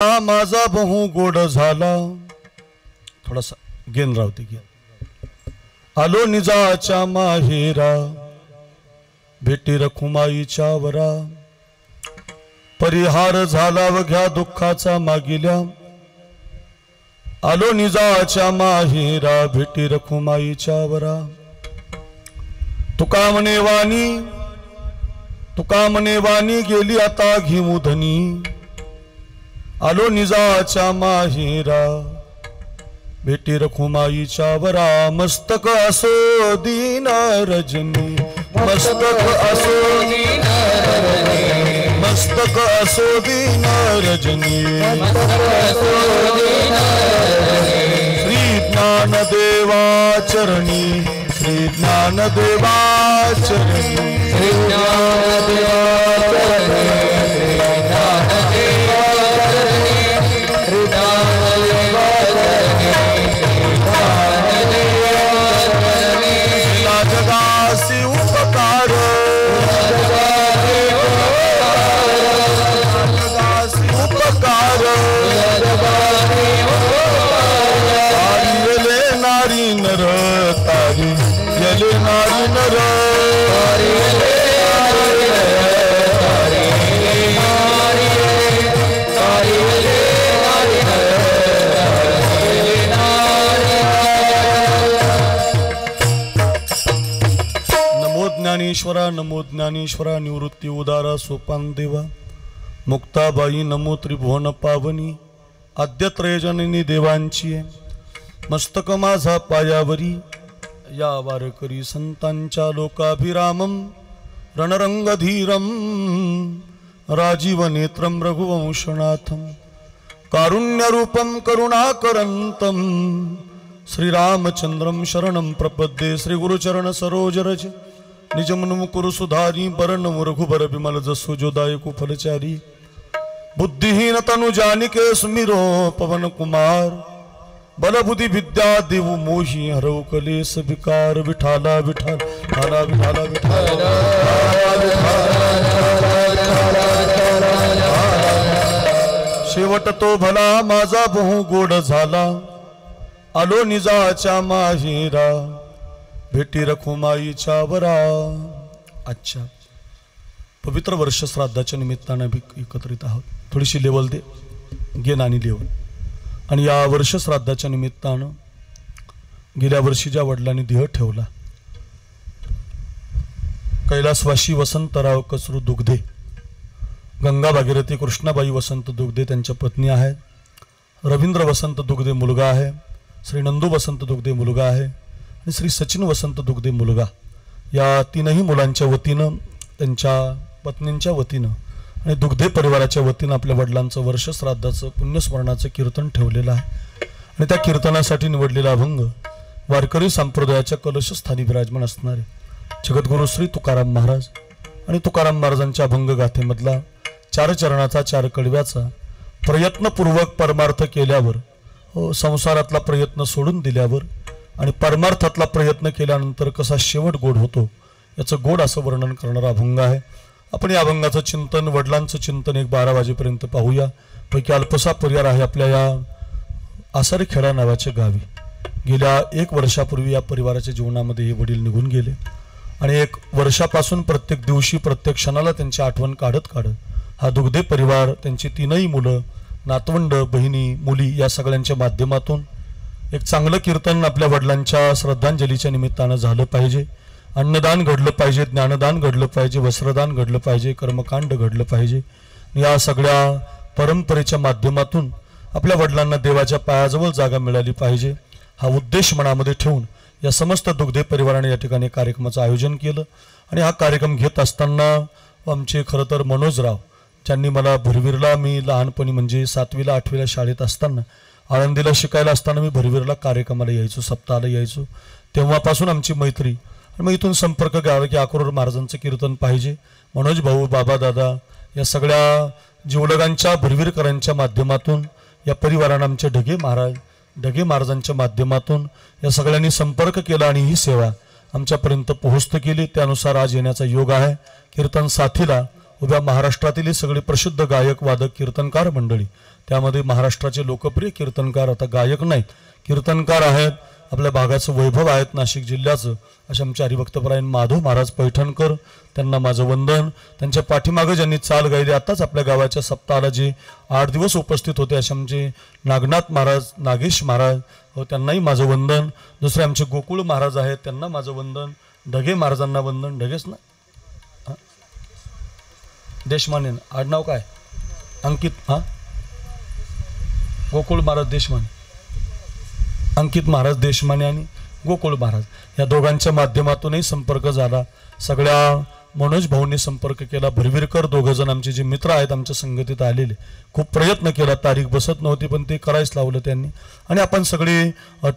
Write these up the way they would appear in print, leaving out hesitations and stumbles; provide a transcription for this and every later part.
माझा बहु गोड झाला. थोडासा गेन राहते की आलो निजाच्या माहेरा भेटी रखुमाईच्या वरा. परिहार झाला वघ्या दुःखाचा मागिल्या. आलो निजाच्या माहेरा भेटी रखुमाईच्या वरा. तुका म्हणे वाणी गेली आता घेऊ धनी. आलो निजाच्या माहेरा भेटी रखुमाईच्या वरा. मस्तक असो दीन रजनी मस्तक असो दीन रजनी मस्तक असो दीन रजनी श्री ज्ञानदेवा चरणी श्री ज्ञानदेवा चरणी श्री ज्ञानदेवा जगासी उपकार उपकार तारी यले नारी नर तारी यले नारी नर नमो ज्ञानेश्वरा निवृत्ती उदारा सोपान देवा. मुक्ताबाई नमो त्रिभुवन पावनी आद्य त्रयजननी देवांची. मस्तक माझा पायावरी या वारकरी संतांच्या लोकाभिरामम रणरंगधीरम राजीव नेत्रम रघुवंशनाथम कारुण्यरूपम करुणाकरंतम श्रीरामचंद्रम शरणं प्रपद्ये. श्री गुरुचरण सरोजरज निजमनुमुकुरु सुधारी बरनम रघुबर विमल जसु जोदायकु फलचारी. बुद्धिहीन तनु जानिके सुमिरो पवन कुमार. बल बुद्धि विद्या देव मोहि हरौ कलेस विकार. विठाला विठाल ठाला विठाला विठाला. शेवट तो भला माझा बहु गोड झाला. आलो निजाच्या माहेरा भेटी रखुमाईच्या वरा. अच्छा, पवित्र वर्ष श्राद्धाच्या निमित्तानं एकत्रित आहोत. थोडीशी लेवल दे गेन आणि लेवल. आणि या वर्ष श्राद्धाच्या निमित्तानं गेल्या वर्षी ज्या वडिलांनी देह ठेवला कैलासवासी वसंतराव कसरू दुग्धे, गंगा भागीरथी कृष्णाबाई वसंत दुग्धे त्यांच्या पत्नी आहेत. रवींद्र वसंत दुग्धे मुलगा आहे. श्री नंदू वसंत दुग्धे मुलगा आहे. आणि श्री सचिन वसंत दुग्धे मुलगा. या तीनही मुलांच्या वतीनं त्यांच्या पत्नींच्या वतीनं आणि दुग्धे परिवाराच्या वतीनं आपल्या वडिलांचं वर्ष श्राद्धाचं पुण्यस्मरणाचं कीर्तन ठेवलेलं आहे. आणि त्या कीर्तनासाठी निवडलेला अभंग वारकरी संप्रदायाच्या कलशस्थानी विराजमान असणारे जगद्गुरु श्री तुकाराम महाराज आणि तुकाराम महाराजांच्या अभंग गाथेमधला 4 चरणाचा 4 कडव्याचा प्रयत्नपूर्वक परमार्थ केल्यावर, संसारातला प्रयत्न सोडून दिल्यावर आणि परमार्थातला प्रयत्न केल्यानंतर कसा शेवट गोड होतो याचं गोड असं वर्णन करणारा अभंग आहे. आपण या अभंगाचं चिंतन, वडिलांचं चिंतन 12 वाजेपर्यंत पाहूया. पैकी अल्पसा परिवार आहे आपल्या या आसारीखेडा नावाच्या गावी. गेल्या 1 वर्षापूर्वी या परिवाराच्या जीवनामध्ये हे वडील निघून गेले. आणि 1 वर्षापासून प्रत्येक दिवशी प्रत्येक क्षणाला त्यांची आठवण काढत हा दुग्धे परिवार, त्यांची 3ही मुलं, नातवंड, बहिणी, मुली या सगळ्यांच्या माध्यमातून एक चांगलं कीर्तन आपल्या वडिलांच्या श्रद्धांजलीच्या निमित्तानं झालं पाहिजे. अन्नदान घडलं पाहिजे, ज्ञानदान घडलं पाहिजे, वस्त्रदान घडलं पाहिजे, कर्मकांड घडलं पाहिजे. या सगळ्या परंपरेच्या माध्यमातून आपल्या वडिलांना देवाच्या पायाजवळ जागा मिळाली पाहिजे हा उद्देश मनामध्ये ठेवून या समस्त दुग्धे परिवाराने या ठिकाणी कार्यक्रमाचं आयोजन केलं. आणि हा कार्यक्रम घेत असताना आमचे खरं तर मनोजराव, ज्यांनी मला भरवीरला, मी लहानपणी म्हणजे 7वीला 8वीला शाळेत असताना, आळंदीला शिकायला असताना मी भरवीरला कार्यक्रमाला यायचो, सप्ताहाला यायचो. तेव्हापासून आमची मैत्री. आणि मग इथून संपर्क केला की अक्रोड महाराजांचं कीर्तन पाहिजे. मनोज भाऊ, बाबा, दादा या सगळ्या जीवलगांच्या भरवीरकरांच्या माध्यमातून या परिवारानं आमचे ढगे महाराजांच्या माध्यमातून या सगळ्यांनी संपर्क केला आणि ही सेवा आमच्यापर्यंत पोहोचत केली. त्यानुसार आज येण्याचा योग आहे. कीर्तन साथीला उभ्या महाराष्ट्रातील सगळे प्रसिद्ध गायक, वादक, कीर्तनकार मंडळी, त्यामध्ये महाराष्ट्राचे लोकप्रिय कीर्तनकार, आता गायक नाहीत, कीर्तनकार आहेत, आपल्या भागाचं वैभव आहेत नाशिक जिल्ह्याचं, असे आमचे हरिभक्तपरायण माधव महाराज पैठणकर, त्यांना माझं वंदन. त्यांच्या पाठीमागं ज्यांनी चाल गायली, आताच आपल्या गावाच्या सप्ताहाला जे 8 दिवस उपस्थित होते असे आमचे नागनाथ महाराज, नागेश महाराज, त्यांनाही माझं वंदन. दुसरे आमचे गोकुळ महाराज आहेत, त्यांना माझं वंदन. ढगे महाराजांना वंदन. ढगेच ना, देशमाने, आडनाव काय? अंकित. हां, गोकुळ महाराज देशमाने, अंकित महाराज देशमाने आणि गोकुळ महाराज या दोघांच्या माध्यमातूनही संपर्क झाला. सगळ्या मनोज भाऊंनी संपर्क केला. भरवीरकर दोघंजण आमचे जे मित्र आहेत आमच्या संगतीत आलेले, खूप प्रयत्न केला, तारीख बसत नव्हती पण ते करायच लावलं त्यांनी. आणि आपण सगळी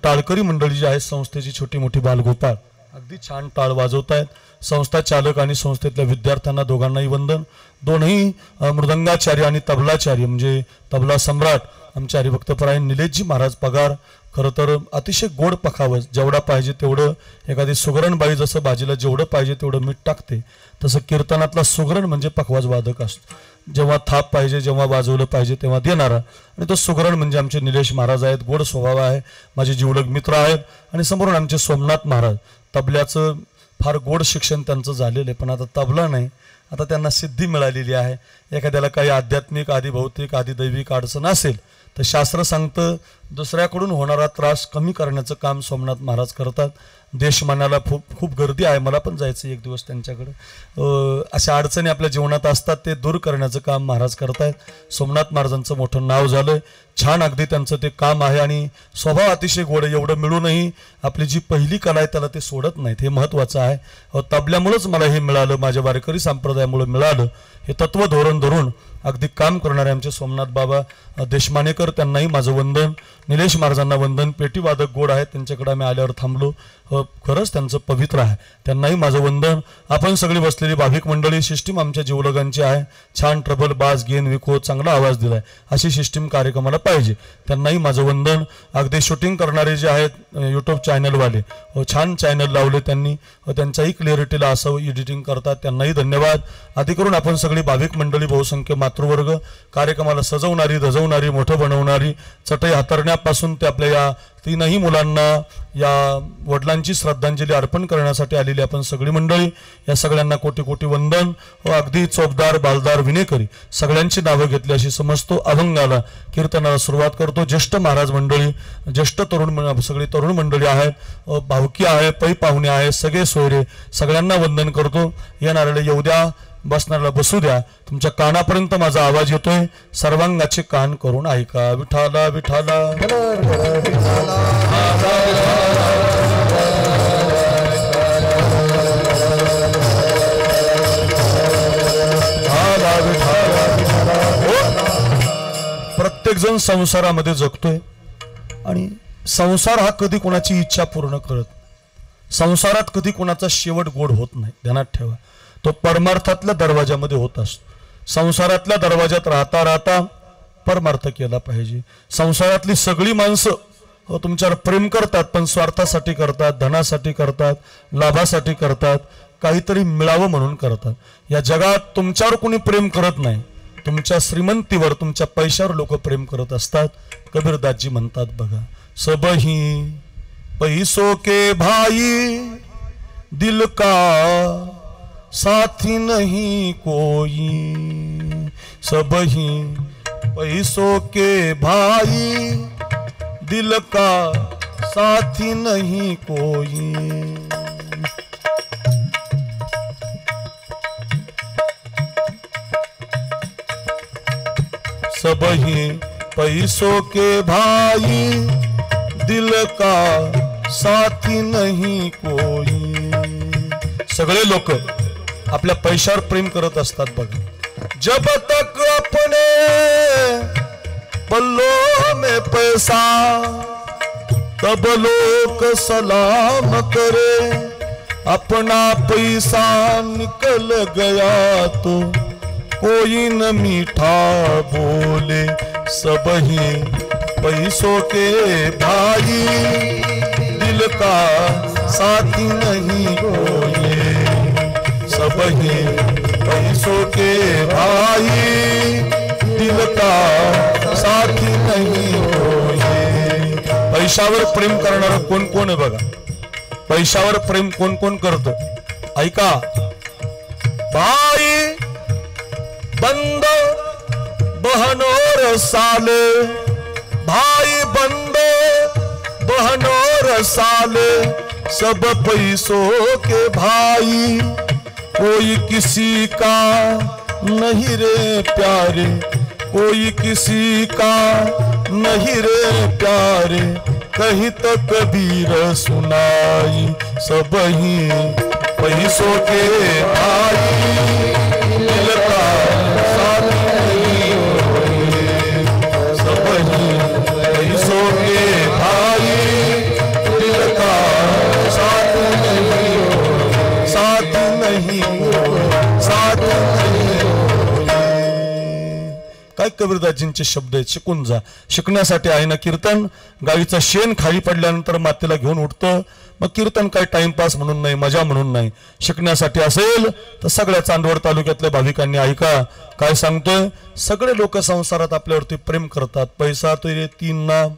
टाळकरी मंडळी जी आहेत संस्थेची, छोटी मोठी, बालगोपाळ अगदी छान टाळ वाजवत आहेत. संस्था चालक आणि संस्थेतल्या विद्यार्थ्यांना दोघांनाही वंदन. दोन्ही मृदंगाचार्य आणि तबलाचार्य म्हणजे तबला सम्राट आमचे हरिभक्तपरायण निलेशजी महाराज पगार. खरं तर अतिशय गोड पखावज, जेवढा पाहिजे तेवढं. एखादी सुगरणबाई जसं भाजीला जेवढं पाहिजे तेवढं मीठ टाकते, तसं कीर्तनातला सुगरण म्हणजे पखवाज वादक असतो. जेव्हा थाप पाहिजे, जेव्हा वाजवलं पाहिजे तेव्हा देणारा, आणि तो सुगरण म्हणजे आमचे निलेश महाराज आहेत. गोड स्वभाव आहे, माझे जीवलग मित्र आहेत. आणि समोरून आमचे सोमनाथ महाराज, तबल्याचं फार गोड शिक्षण त्यांचं झालेलं आहे, पण आता तबला नाही, आता त्यांना सिद्धी मिळालेली आहे. एखाद्याला काही आध्यात्मिक, आधी भौतिक, आधी दैविक अडचण असेल तर शास्त्र सांगतं दुसऱ्याकडून होणारा त्रास कमी करण्याचं काम सोमनाथ महाराज करतात. देशमानाला खूप गर्दी आहे, मला पण जायचं एक दिवस त्यांच्याकडे. अशा अडचणी आपल्या जीवनात असतात, ते दूर करण्याचं काम महाराज करतायत. सोमनाथ महाराजांचं मोठं नाव झालं, छान अगदी त्यांचं ते काम आहे. आणि स्वभाव अतिशय गोड आहे. एवढं मिळूनही आपली जी पहिली कला आहे त्याला ते सोडत नाहीत, हे महत्त्वाचं आहे. तबल्यामुळंच मला हे मिळालं, माझ्या वारकरी संप्रदायामुळे मिळालं. हे तत्व धोरण धरून अगदी काम करणारे आमचे सोमनाथ बाबा देशमानेकर, त्यांनाही माझं वंदन. निलेश महाराजांना वंदन. पेटीवादक गोड आहेत, त्यांच्याकडे आम्ही आल्यावर थांबलो, खरंच त्यांचं पवित्र आहे, त्यांनाही माझं वंदन. आपण सगळी बसलेली भाविक मंडळी, सिस्टीम आमच्या जीवलगांची आहे. छान ट्रबल, बास, गेन, विको, चांगला आवाज दिलाय, अशी सिस्टीम कार्यक्रमाला पाहिजे, त्यांनाही माझं वंदन. अगदी शूटिंग करणारे जे आहेत यूट्यूब चॅनलवाले, छान चॅनल लावले त्यांनी, त्यांच्याही क्लिअरिटीला असं एडिटिंग करतात, त्यांनाही धन्यवाद. आधी करून आपण सगळी भाविक मंडळी, बहुसंख्य मातृवर्ग, कार्यक्रमाला सजवणारी, धजवणारी, मोठं बनवणारी, चटई हातरण्यापासून ते आपल्या या 3ही मुलांना या वडिलांची श्रद्धांजली अर्पण करण्यासाठी आलेली आपण सगळी मंडळी, या सगळ्यांना कोटी कोटी वंदन. अगदी चोपदार, बालदार, विनेकरी सगळ्यांची नावं घेतली अशी समजतो. अभंगाला, कीर्तनाला सुरुवात करतो. ज्येष्ठ महाराज मंडळी, ज्येष्ठ तरुण, सगळी तरुण मंडळी आहेत, भावकी आहे, पै पाहुणे आहे, सगळे सोयरे, सगळ्यांना वंदन करतो. येणाऱ्याला येऊ द्या, बसणाऱ्याला बसू द्या. तुमच्या कानापर्यंत माझा आवाज येतोय, सर्वांगाचे कान करून ऐका. विठाला विठाला प्रत्येक जण संसारामध्ये जगतोय आणि संसार हा कधी कोणाची इच्छा पूर्ण करत, संसारात कधी कोणाचा शेवट गोड होत नाही, ध्यानात ठेवा. तो परमार्थातल्या दरवाजामध्ये होत असतो. संसारातल्या दरवाजात राहता राहता परमार्थ केला पाहिजे. संसारातली सगळी माणसं तुमच्यावर प्रेम करतात, पण स्वार्थासाठी करतात, धनासाठी करतात, लाभासाठी करतात, काहीतरी मिळावं म्हणून करतात. या जगात तुमच्यावर कोणी प्रेम करत नाही, तुमच्या श्रीमंतीवर, तुमच्या पैशावर लोक प्रेम करत असतात. कबीरदासजी म्हणतात बघा, सबही पैसों के भाई दिल का साथी नहीं कोई, सबही पैसों के भाई दिल का साथी नहीं कोई. सबही पैसों के भाई दिल का साथी नहीं कोई. सगळे लोक आपल्या पैशावर प्रेम करत असतात बघा. जब तक अपने पल्लों में पैसा तब लोग सलाम करे, अपना पैसा निकल गया तो कोई न मीठा बोले. सबही पैसों के भाई दिल का साथी नहीं कोई, सबही पैसों के भाई दिल का साथी नहीं कोई। पैशावर प्रेम करणारा कोण कोण आहे बघा, पैशावर प्रेम कोण कोण करतं ऐका। भाई बंद बहनों साले, भाई बंद बहनों साले, सब पैसों के भाई, कोई किसी का नहीं रे प्यारे, कोई किसी का नहीं रे प्यारे, कहीं तो कबीर सुनाई, सब ही पैसों के भाई, दिल का साथ नहीं कोई, सब ही पैसों के भाई, दिल का साथ नहीं कोई, साथ नहीं कोई, साथ नहीं कोई। काय कबीरदाजींचे शब्द आहेत, शिकून जा। शिकण्यासाठी आहे ना कीर्तन। गाईचं शेण खाली पडल्यानंतर मातेला घेऊन उठतं, मग कीर्तन काय टाइमपास म्हणून नाही, मजा म्हणून नाही, शिकण्यासाठी असेल तर सगळ्या चांदवड तालुक्यातल्या भाविकांनी ऐका काय सांगतोय। सगळे लोक संसारात आपल्यावरती प्रेम करतात। पैसा तो रे तीन नाम,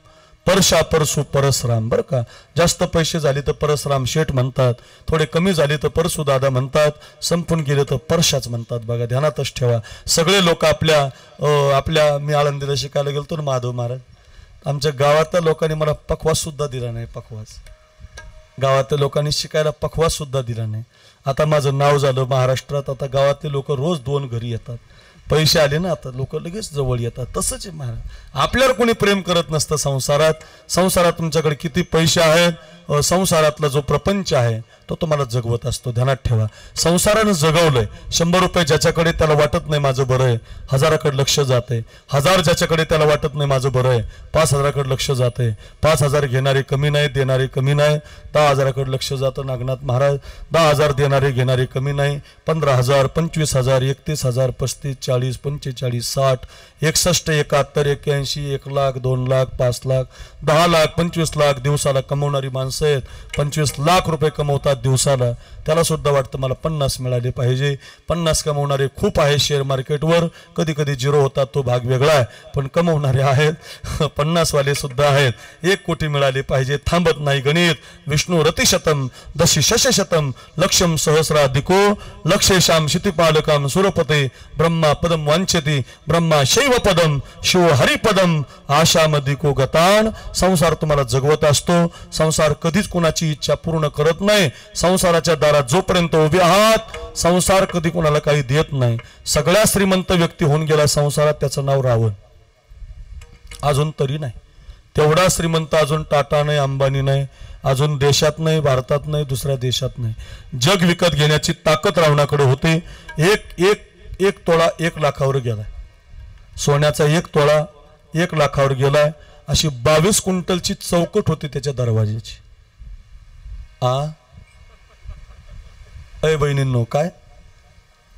परशा परसू परसराम, बरं का। जास्त पैसे झाले तर परसराम शेठ म्हणतात, थोडे कमी झाले तर परसू दादा म्हणतात, संपून गेले तर परशाच म्हणतात। बघा ध्यानातच ठेवा। सगळे लोक आपल्या मी आळंदीला शिकायला गेलतो ना माधव महाराज, आमच्या गावातल्या लोकांनी मला पखवास सुद्धा दिला नाही, पखवास गावातल्या लोकांनी शिकायला पखवास सुद्धा दिला नाही। आता माझं नाव झालं महाराष्ट्रात, आता गावातले लोक रोज 2 घरी येतात, पैसे आले ना आता लोक लगेच जवळ येतात। तसंच आहे महाराज, आपल्यावर कोणी प्रेम करत नसतं संसारात। संसारात तुमच्याकडे किती पैसे आहेत, संसारातला जो प्रपंच आहे तो तुम्हाला जगवत असतो, ध्यानात ठेवा। संसारानं जगवलंय, 100 रुपये ज्याच्याकडे त्याला वाटत नाही माझं बरं आहे, 1000कडे लक्ष जाते, 1000 ज्याच्याकडे त्याला वाटत नाही माझं बरं आहे, 5000कडे लक्ष जाते, 5000 घेणारे कमी नाही, देणारे कमी नाही, 10000कडे लक्ष जातं नागनाथ महाराज, 10000 देणारे घेणारे कमी नाही, 15000 25000 31000 35 40 45 60 61 71 81 1 लाख 2 लाख 5 लाख 10 लाख 25 लाख दिवसाला कमवणारी माणसं आहेत। 25 लाख रुपये कमवतात दिवसाला, त्याला सुद्धा वाटतं मला 50 मिळाले पाहिजे। 50 कमवणारे खूप आहे शेअर मार्केटवर, कधी कधी झिरो होतात तो भाग वेगळा आहे, पण कमवणारे आहेत 50 वाले सुद्धा आहेत। 1 कोटी मिळाले पाहिजे, थांबत नाही गणित। विष्णू रतिशतम दशी शशशतम लक्षम सहस्राधिको लक्षेशाम क्षितिपालकम सुरपते ब्रह्मा पदम वांछति ब्रह्मा शैव पदम शिव हरिपदम आशामधिको गतान। संसार तुम्हाला जगवत असतो, संसार कधीच कुणाची इच्छा पूर्ण करत नाही। संसाराच्या दारात जोपर्यंत उभे आहात, संसार कधी कुणाला काही देत नाही। सगळ्या श्रीमंत व्यक्ती होऊन गेला संसारात, त्याचं नाव रावण, अजून तरी नाही तेवढा श्रीमंत, अजून टाटा नाही, अंबानी नाही, अजून देशात नाही, भारतात नाही, दुसऱ्या देशात नाही। जग विकत घेण्याची ताकद रावणाकडे होते। एक तोळा 1 लाखावर गेलाय, सोन्याचा 1 तोळा 1 लाखावर गेलाय। अशी 22 क्विंटलची चौकट होती त्याच्या दरवाज्याची। अय बहिणींनो, काय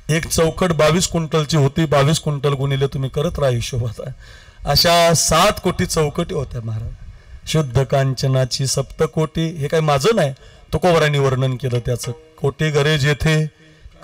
एक चौकट 22 क्विंटलची होती, 22 क्विंटल गुणिले तुम्ही करत राहा हिशोबात, अशा 7 कोटी चौकटी होत्या महाराज। शुद्ध कांचनाची सप्तकोटी, हे काय माझं नाही, तुकोबरांनी वर्णन केलं त्याचं। कोटी घरे जेथे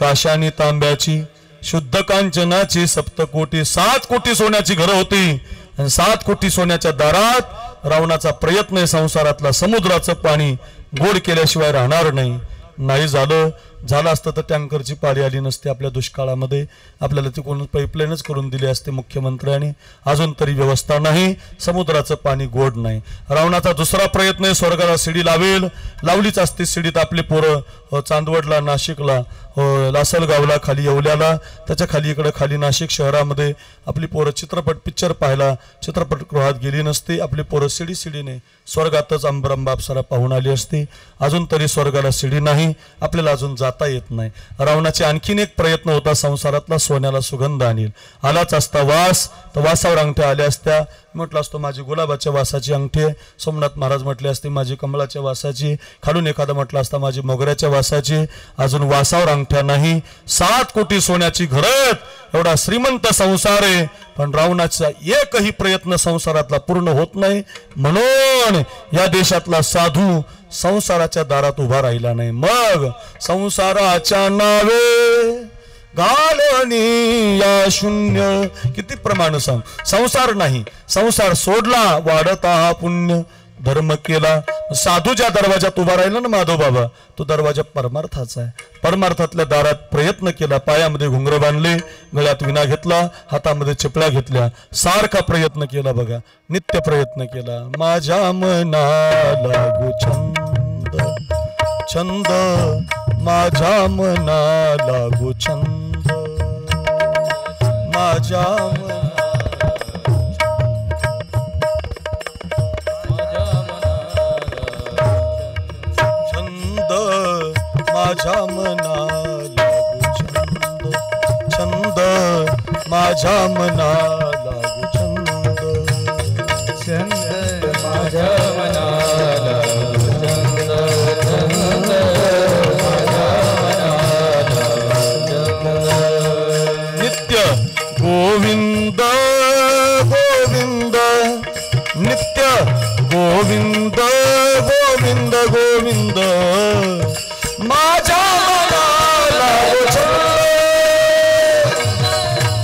काशानी तांब्याची, शुद्ध कांचनाची सप्तकोटी, 7 कोटी सोन्याची घरं होती, आणि 7 कोटी सोन्याच्या दारात रावणाचा प्रयत्न आहे संसारातला समुद्राचं पाणी गोड केल्याशिवाय राहणार नाही। नाही झालं असतं तर टँकरची पाळी आली नसती आपल्या दुष्काळामध्ये, आपल्याला ती कोण पाईपलाईनच करून दिली असते मुख्यमंत्र्यांनी, अजून तरी व्यवस्था नाही, समुद्राचं पाणी गोड नाही। रावणाचा दुसरा प्रयत्न आहे, स्वर्गाला शिडी लावलीच असते शिडीत आपली पोरं, चांदवडला, नाशिकला, लासलगावला, खाली येवल्याला, त्याच्या खाली इकडे खाली नाशिक शहरामध्ये आपली पोरं चित्रपट पिक्चर पाहायला चित्रपटगृहात गेली नसती, आपली पोरं शिडीने स्वर्गातच अंबरंबा अप्सरा पाहून आली असती। अजून तरी स्वर्गाला शिडी नाही, आपल्याला अजून जाता येत नाही। रावणाचे आणखीन एक प्रयत्न होता संसारातला, सोन्याला सुगंध आणील, आलाच असता वास तर वासावर अंगठ्या आल्या असत्या, म्हटलं असतं माझी गुलाबाच्या वासाची अंगठी आहे, सोमनाथ महाराज म्हटले असते माझी कमळाच्या वासाची, खालून एखादा म्हटलं असता माझी मोगऱ्याच्या वासाची, अजून वासावर अंगठ्या नाही। 7 कोटी सोन्याची घरं, एवढा श्रीमंत संसार आहे, पण रावणाचा एकही प्रयत्न संसारातला पूर्ण होत नाही, म्हणून या देशातला साधू संसाराच्या दारात उभा राहिला नाही। मग संसाराच्या नावे घालणी या शून्य. किती प्रमाण सांग. संसार नाही, संसार सोडला वाढता हा पुण्य. धर्म केला, साधूच्या दरवाजात उभा राहिला ना माधव बाबा, तो दरवाजा परमार्थाचा आहे. परमार्थातल्या दारात प्रयत्न केला, पायामध्ये घुंगर बांधले, गळ्यात विना घेतला, हातामध्ये चिपळ्या घेतल्या, सारखा प्रयत्न केला बघा, नित्य प्रयत्न केला. माझ्या मना लागू छंद छंद, माझ्या मना लागू छंद, माझ्या माझ्या मना लागू छंद छंद, माझ्या मना लागू छंद छंद, माझ्या मना लागू छंद छंद, माझ्या मना लागू छंद. नित्य गोविंद गोविंद, नित्य गोविंद गोविंद गोविंद, माझ्या मना लागू छंद,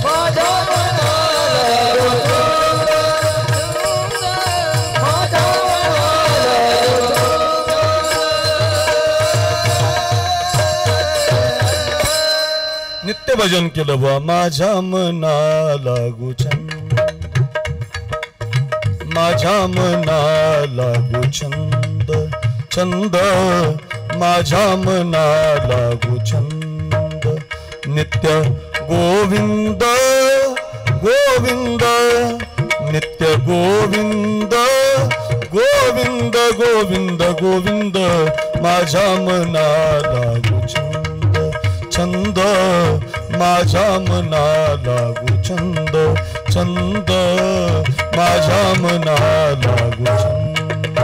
माझ्या मना लागू छंद, माझ्या मना लागू छंद. नित्य भजन केलं बा. माझ्या मना लागू छंद, माझ्या मना लागू छंद छंद, माझ्या मना लागू छंद. नित्य गोविंद गोविंद, नित्य गोविंद गोविंद गोविंद गोविंद, माझ्या मना लागू छंद छंद, माझ्या मना लागू छंद छंद, माझ्या मना लागू छंद.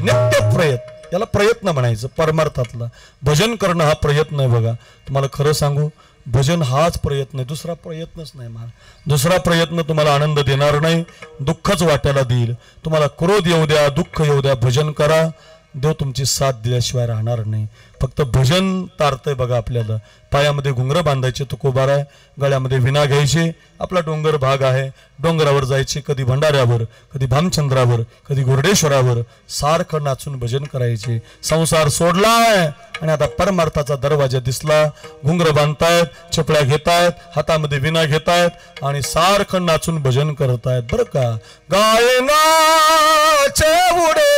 नित्य प्रयत्न, याला प्रयत्न म्हणायचं. परमार्थातला भजन करणं हा प्रयत्न आहे बघा. तुम्हाला खरं सांगू, भजन हाच प्रयत्न आहे, दुसरा प्रयत्नच नाही. मला दुसरा प्रयत्न तुम्हाला आनंद देणार नाही, दुःखच वाट्याला देईल. तुम्हाला क्रोध येऊ द्या, दुःख येऊ द्या, भजन करा. देव तुमची साथ दिल्याशिवाय राहणार नाही. फक्त भजन तारतंय बघा आपल्याला. पायामध्ये घुंगर बांधायचे तुकोबार आहे, गळ्यामध्ये विना घ्यायचे. आपला डोंगर भाग आहे, डोंगरावर जायचे, कधी भंडाऱ्यावर, कधी भामचंद्रावर, कधी घोरडेश्वरावर, सारखं नाचून भजन करायचे. संसार सोडलाय आणि आता परमार्थाचा दरवाजा दिसला. घुंगर बांधतायत, चपळ्या घेतायत, हातामध्ये विना घेतायत आणि सारखं नाचून भजन करतायत बरं का. गायनाचे उडे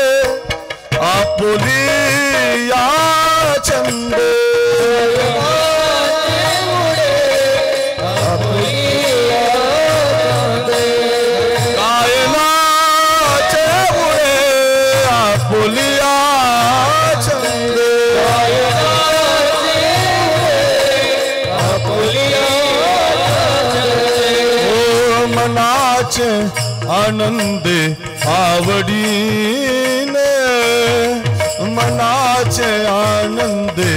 आपुली या चंदे, गायनाचे उडे आपुली या चंदे, ओ मनाचे आनंदे आवडीने, मनाचे आनंदे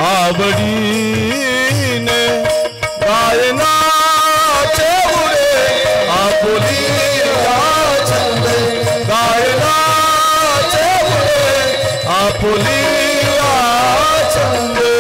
आवडीने, गायनाचे उडे आपुली छंदे, गायनाचे उडे आपुली छंदे.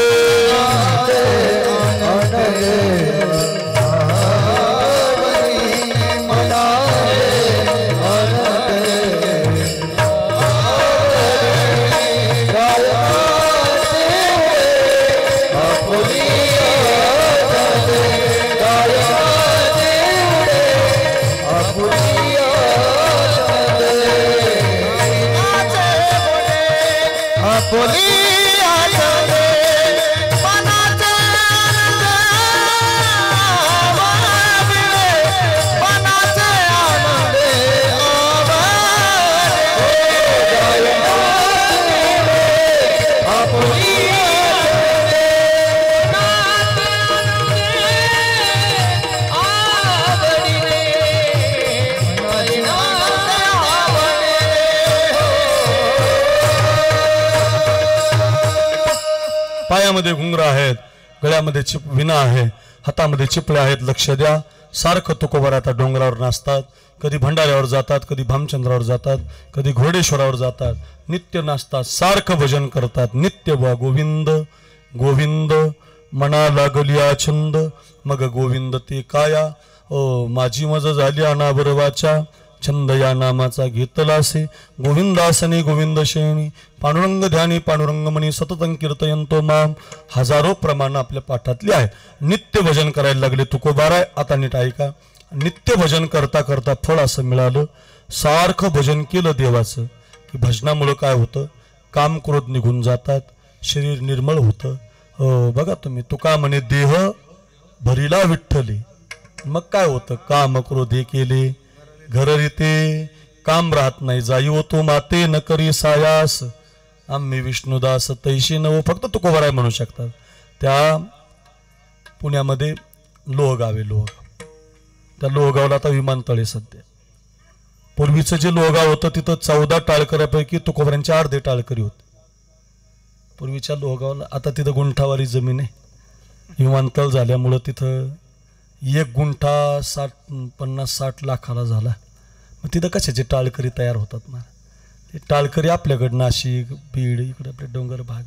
पायामध्ये घुंगरं आहेत, गळ्यामध्ये विना आहे, हातामध्ये चिपळ्या आहेत. लक्ष द्या. सारखं तुकोबार आता डोंगरावर नाचतात, कधी भंडाऱ्यावर जातात, कधी भामचंद्रावर जातात, कधी घोरडेश्वरावर जातात. नित्य नाचतात, सारखं भजन करतात. नित्य गोविंद गोविंद मना लागलिया छंद मग गोविंद ते काया माझी मज झाली अनावर वाचा छंद या नामाचा घेतलासे गोविंदासने गोविंद शेणी पांडुरंग ध्यानी पांडुरंग मनी सततं कीर्तयंतो माम. हजारो प्रमाण आपल्या पाठातली आहे. नित्य भजन करायला लागले तुकोबाराय. आता नीट ऐका. नित्य भजन करता करता फळ असं मिळालं. सारखं भजन केलं देवाचं की भजनामुळं काय होतं, काम क्रोध निघून जातात, शरीर निर्मळ होतं. बघा तुम्ही, तुका म्हणे देह भरिला विठ्ठले. मग काय होतं, काम क्रोध हे केले घर रीते काम राहत नाही. जाई होतो माते न करी सायास आम्ही विष्णुदास तैशी नव. फक्त तुकोबाराय म्हणू शकतात. त्या पुण्यामध्ये लोहगाव आहे, लोहगाव. त्या लोहगावला आता विमानतळ आहे सध्या. पूर्वीचं जे लोहगाव होतं तिथं 14 टाळकऱ्यापैकी तुकोबारांचे अर्धे टाळकरी होते पूर्वीच्या लोहगावला. आता तिथं गुंठावारी जमीन आहे. विमानतळ झाल्यामुळं तिथं 1 गुंठा 50-60 लाखाला झाला. मग तिथं कशाचे टाळकरी तयार होतात ना. ते टाळकरी आपल्याकडं नाशिक बीड इकडे आपले डोंगर भाग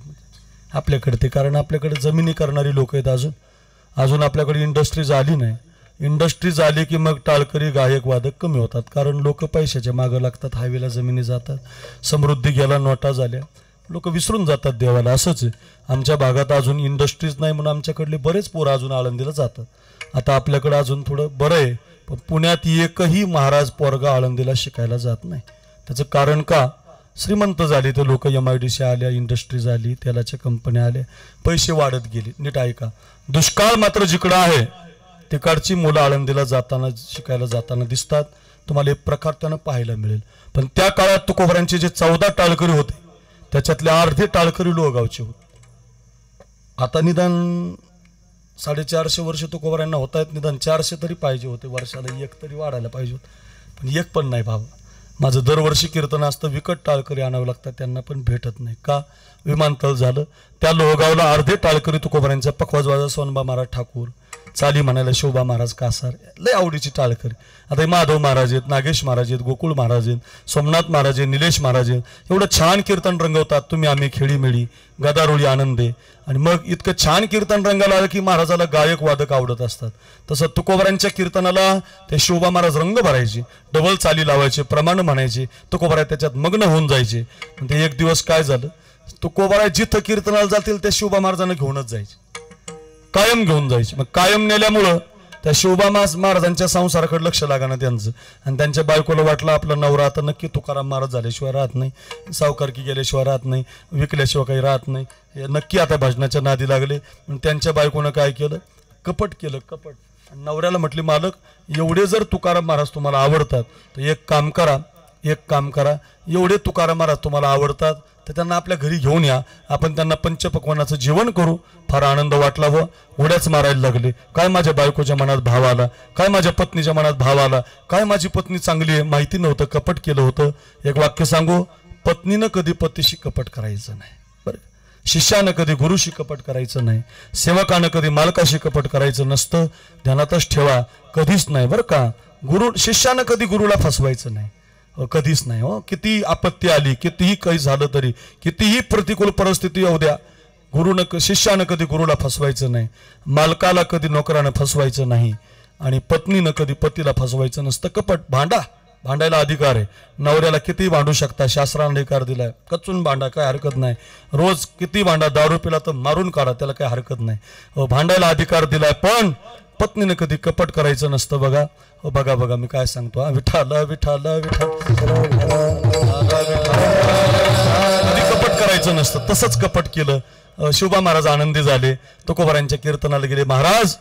आपल्याकडे ते, कारण आपल्याकडे जमिनी करणारी लोक आहेत. अजून आपल्याकडे इंडस्ट्री झाली नाही. इंडस्ट्री झाली की मग टाळकरी गायक वादक कमी होतात, कारण लोक पैशाच्या मागं लागतात. हायवेला जमिनी जातात. समृद्धी गेला, नोटा झाल्या, लोक विसरून जातात देवाला. असंच आहे आमच्या भागात. अजून इंडस्ट्रीज नाही म्हणून आमच्याकडले बरेच पोरं अजून आळंदीला जातात. आता आपल्याकडे अजून थोडं बरं आहे, पण पुण्यात एकही महाराज पोरगा आळंदीला शिकायला जात नाही. त्याचं कारण का, श्रीमंत झाले ते लोक. MIDC आल्या, इंडस्ट्री झाली, तेलाच्या कंपन्या आल्या, पैसे वाढत गेले. नीट ऐका. दुष्काळ मात्र जिकडं आहे तिकडची मुलं आळंदीला जाताना शिकायला जाताना दिसतात. तुम्हाला एक प्रकार त्यांना पाहायला मिळेल. पण त्या काळात तुकोबारांचे जे 14 टाळकरी होते त्याच्यातले अर्धे टाळकरी लोहगावचे होते. आता निदान 450 वर्ष तुकोबारांना होत आहेत. निदान 400 तरी पाहिजे होते. वर्षाला 1 तरी वाढायला पाहिजे होते, पण 1 पण नाही बाबा. माझं दरवर्षी कीर्तन असतं. विकट टाळकरी आणावं लागतात, त्यांना पण भेटत नाही. का, विमानतळ झालं. त्या लोहगावला अर्धे टाळकरी तुकोबारांच्या पखवाजवाजा सोनबा महाराज ठाकूर, चाली म्हणायला शोभा महाराज कासार, लय आवडीची टाळकरी. आता माधव महाराज आहेत, नागेश महाराज आहेत, गोकुळ महाराज आहेत, सोमनाथ महाराज आहेत, निलेश महाराज आहेत. एवढं छान कीर्तन रंगवतात. तुम्ही आम्ही खेळीमेळी गदारोळी आनंदे. आणि मग इतकं छान कीर्तन रंगाला आलं की महाराजाला गायक वादक आवडत असतात. तसं तुकोबारांच्या कीर्तनाला ते शोभा महाराज रंग भरायचे, डबल चाली लावायचे, प्रमाण म्हणायचे. तुकोबाराय त्याच्यात मग्न होऊन जायचे. ते एक दिवस काय झालं, तुकोबाराय जिथं कीर्तनाला जातील त्या शोभा महाराजांना घेऊनच जायचे, कायम घेऊन जायचे. मग कायम नेल्यामुळं त्या शोभा महाराजांच्या संसाराकडे लक्ष लागाना त्यांचं. आणि त्यांच्या बायकोला वाटलं आपला नवरा आता नक्की तुकाराम महाराज झाल्याशिवाय राहत नाही, सावकारकी गेल्याशिवाय राहत नाही, विकल्याशिवाय काही राहत नाही, नक्की आता भजनाच्या नादी लागले. त्यांच्या बायकोनं काय केलं, कपट केलं. कपट. नवऱ्याला म्हटली, मालक एवढे जर तुकाराम महाराज तुम्हाला आवडतात तर एक काम करा, एवढे तुकाराम महाराज तुम्हाला आवडतात तर त्यांना आपल्या घरी घेऊन या, आपण त्यांना पंचपक्वानाचं जेवण करू. फार आनंद वाटला व उड्याच मारायला लागले. काय माझ्या बायकोच्या मनात भाव आला, काय माझ्या पत्नीच्या मनात भाव आला, काय माझी पत्नी चांगली आहे, माहिती नव्हतं, कपट केलं होतं. एक वाक्य सांगू, पत्नीनं कधी पतीशी कपट करायचं नाही बरं. शिष्यानं कधी गुरुशी कपट करायचं नाही. सेवकानं कधी मालकाशी कपट करायचं नसतं. ध्यानातच ठेवा, कधीच नाही बरं का. शिष्यानं कधी गुरुला फसवायचं नाही, कधीच नाही. हो, किती आपत्ती आली, कितीही काही झालं तरी, कितीही प्रतिकूल परिस्थिती येऊ द्या, शिष्यानं कधी गुरुला फसवायचं नाही, मालकाला कधी नोकरानं फसवायचं नाही, आणि पत्नीनं कधी पतीला फसवायचं नसतं. कपट भांडायला अधिकार आहे. नवऱ्याला किती भांडू शकता, शास्त्राने अधिकार दिलाय. कचून भांडा, काय हरकत नाही. रोज किती भांडा, दारू पिला तर मारून काढा, त्याला काय हरकत नाही. भांडायला अधिकार दिलाय. पण पत्नीने कधी कपट करायचं नसतं. बघा बघा मी काय सांगतो. विठाला विठाला कधी कपट करायचं नसतं. तसंच कपट केलं. शोभा महाराज आनंदी झाले. तुकोबारांच्या कीर्तनाला गेले. महाराज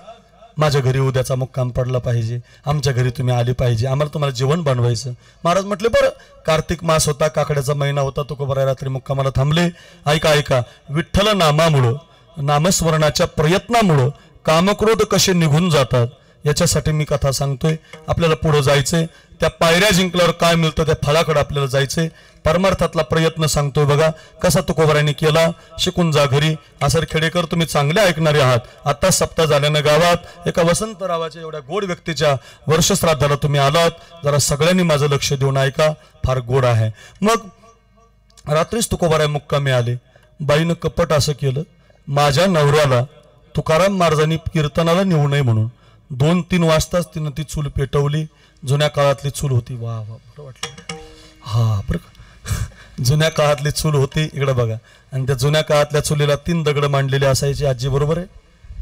माझ्या घरी उद्याचा मुक्काम पडला पाहिजे, आमच्या घरी तुम्ही आले पाहिजे, आम्हाला तुम्हाला जेवण बनवायचं. महाराज म्हटले बरं. कार्तिक मास होता, काकड्याचा महिना होता. तुकोबाराय रात्री मुक्कामाला थांबले. ऐका, विठ्ठल नामामुळं, नामस्मरणाच्या प्रयत्नामुळं कामक्रोध कसे निघून जातात याच्यासाठी मी कथा सांगतोय. आपल्याला पुढे जायचंय. त्या पायऱ्या जिंकल्यावर काय मिळतं त्या फळाकडे आपल्याला जायचंय. परमार्थातला प्रयत्न सांगतोय. बघा कसा तुकोबारायांनी केला. शिकून जा घरी. आसर खेडेकर तुम्ही चांगले ऐकणारे आहात. आता सप्ताह झाल्यानं गावात एका वसंतरावाच्या एवढ्या गोड व्यक्तीच्या वर्षश्राद्धाला तुम्ही आलात. जरा सगळ्यांनी माझं लक्ष देऊन ऐका, फार गोड आहे. मग रात्रीच तुकोबाराय मुक्कामी आले. बाईनं कपट असं केलं, माझ्या नवऱ्याला तुकाराम महाराजांनी कीर्तनाला नेऊ नये म्हणून 2-3 वाजताच तिनं ती चूल पेटवली. जुन्या काळातली चूल होती. वा वा बरं वाटलं. हा बरं जुन्या काळातली चूल होती. इकडं बघा. आणि त्या जुन्या काळातल्या चुलीला 3 दगड मांडलेले असायचे. आजी बरोबर आहे.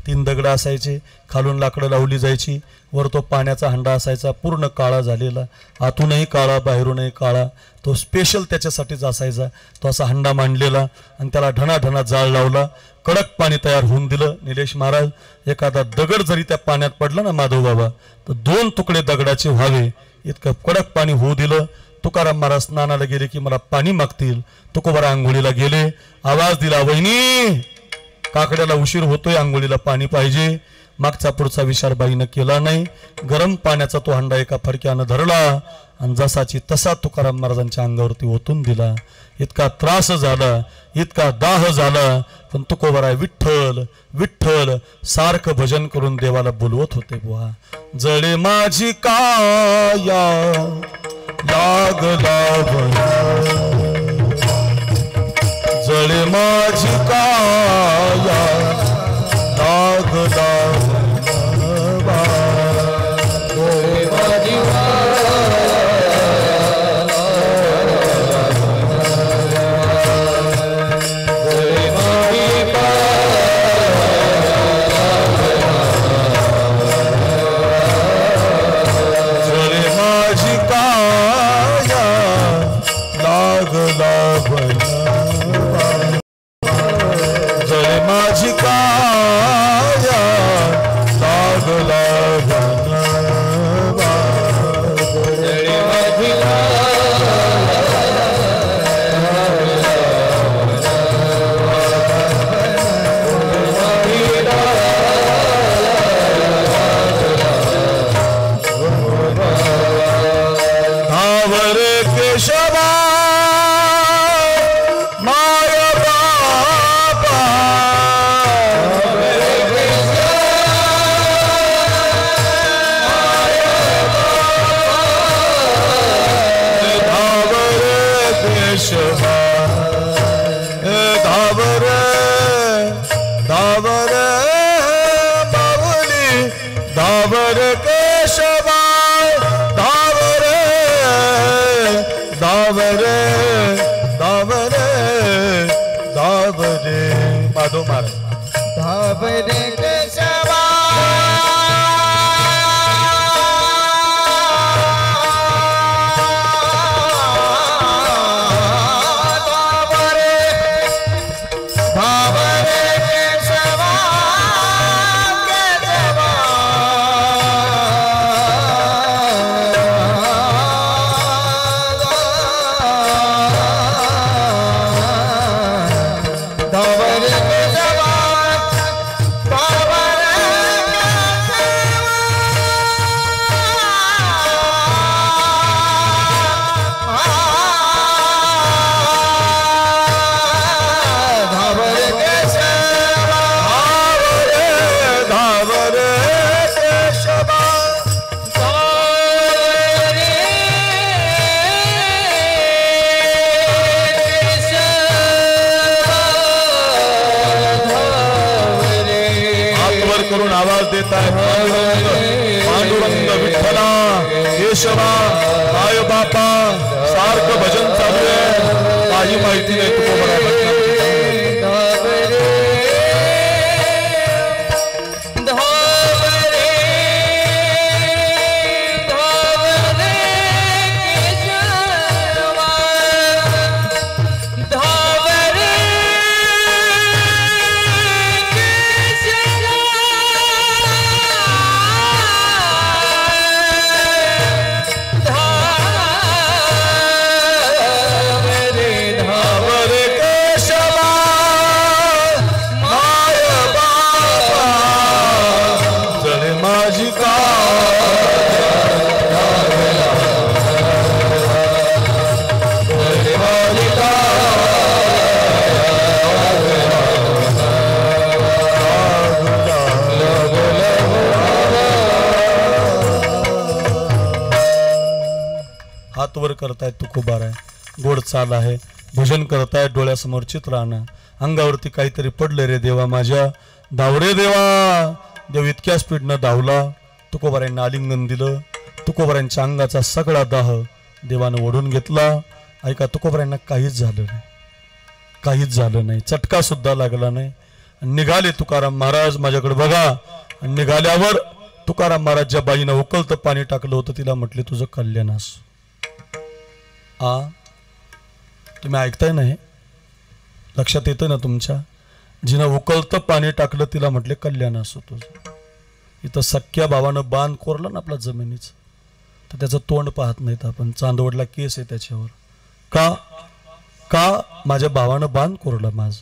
3 दगड असायचे. खालून लाकडं लावली जायची. वर तो पाण्याचा हंडा असायचा पूर्ण काळा झालेला. आतूनही काळा बाहेरूनही काळा. तो स्पेशल त्याच्यासाठीच असायचा. तो असा हंडा मांडलेला आणि त्याला ढणाढणा जाळ लावला. कडक पाणी तयार होऊन दिलं. निलेश महाराज एखादा दगड जरी त्या पाण्यात पडला ना माधव बाबा तर 2 तुकडे दगडाचे व्हावे इतकं कडक पाणी होऊ दिलं. तुकाराम महाराज स्नानाला गेले की मला पाणी मागतील. तुकोबारा आंघोळीला गेले. आवाज दिला, वहिनी काकड्याला उशीर होतोय, आंघोळीला पाणी पाहिजे. मागचा पुढचा विचार बाईनं केला नाही. गरम पाण्याचा तो हंडा एका फडक्यानं धरला आणि जसाची तसा तुकाराम महाराजांच्या अंगावरती ओतून दिला. इतका त्रास झाला, इतका दाह झाला, पण तुकोबाराय विठ्ठल विठ्ठल सारखं भजन करून देवाला बोलवत होते. बुवा जळे माझी काया लागला जळे माझी काया लागला पांडुरंग विठ्ठला केशवा काय बापा सारखं भजन चालू आहे. काही माहिती नाही तुकोबारा हात वर करतायत तुकोबारा आहे. गोड चाल आहे. भजन करतायत. डोळ्यासमोर चित्र आणा. अंगावरती काहीतरी पडलं रे देवा माझ्या, धाव रे देवा. देव इतक्या स्पीडनं धावला. तुकोबारायांना आलिंगन दिलं. तुकोबारायांच्या अंगाचा सगळा दाह देवानं ओढून घेतला. ऐका, तुकोबारायांना काहीच झालं नाही, काहीच झालं नाही, चटका सुद्धा लागला नाही. निघाले तुकाराम महाराज, माझ्याकडे बघा. आणि निघाल्यावर तुकाराम महाराज ज्या बाईनं उकळतं पाणी टाकलं होतं तिला म्हटले तुझं कल्याण असो. तुम्ही ऐकताय ना, हे लक्षात येतं ना तुमच्या? जिनं उकळतं पाणी टाकलं तिला म्हटले कल्याण असो तुझं. इथं सख्या भावानं बांध कोरला ना आपला जमिनीचं, तर त्याचं तोंड पाहत नाहीत आपण. चांदवडला केस आहे त्याच्यावर. का का माझ्या भावानं बांध कोरला माझं.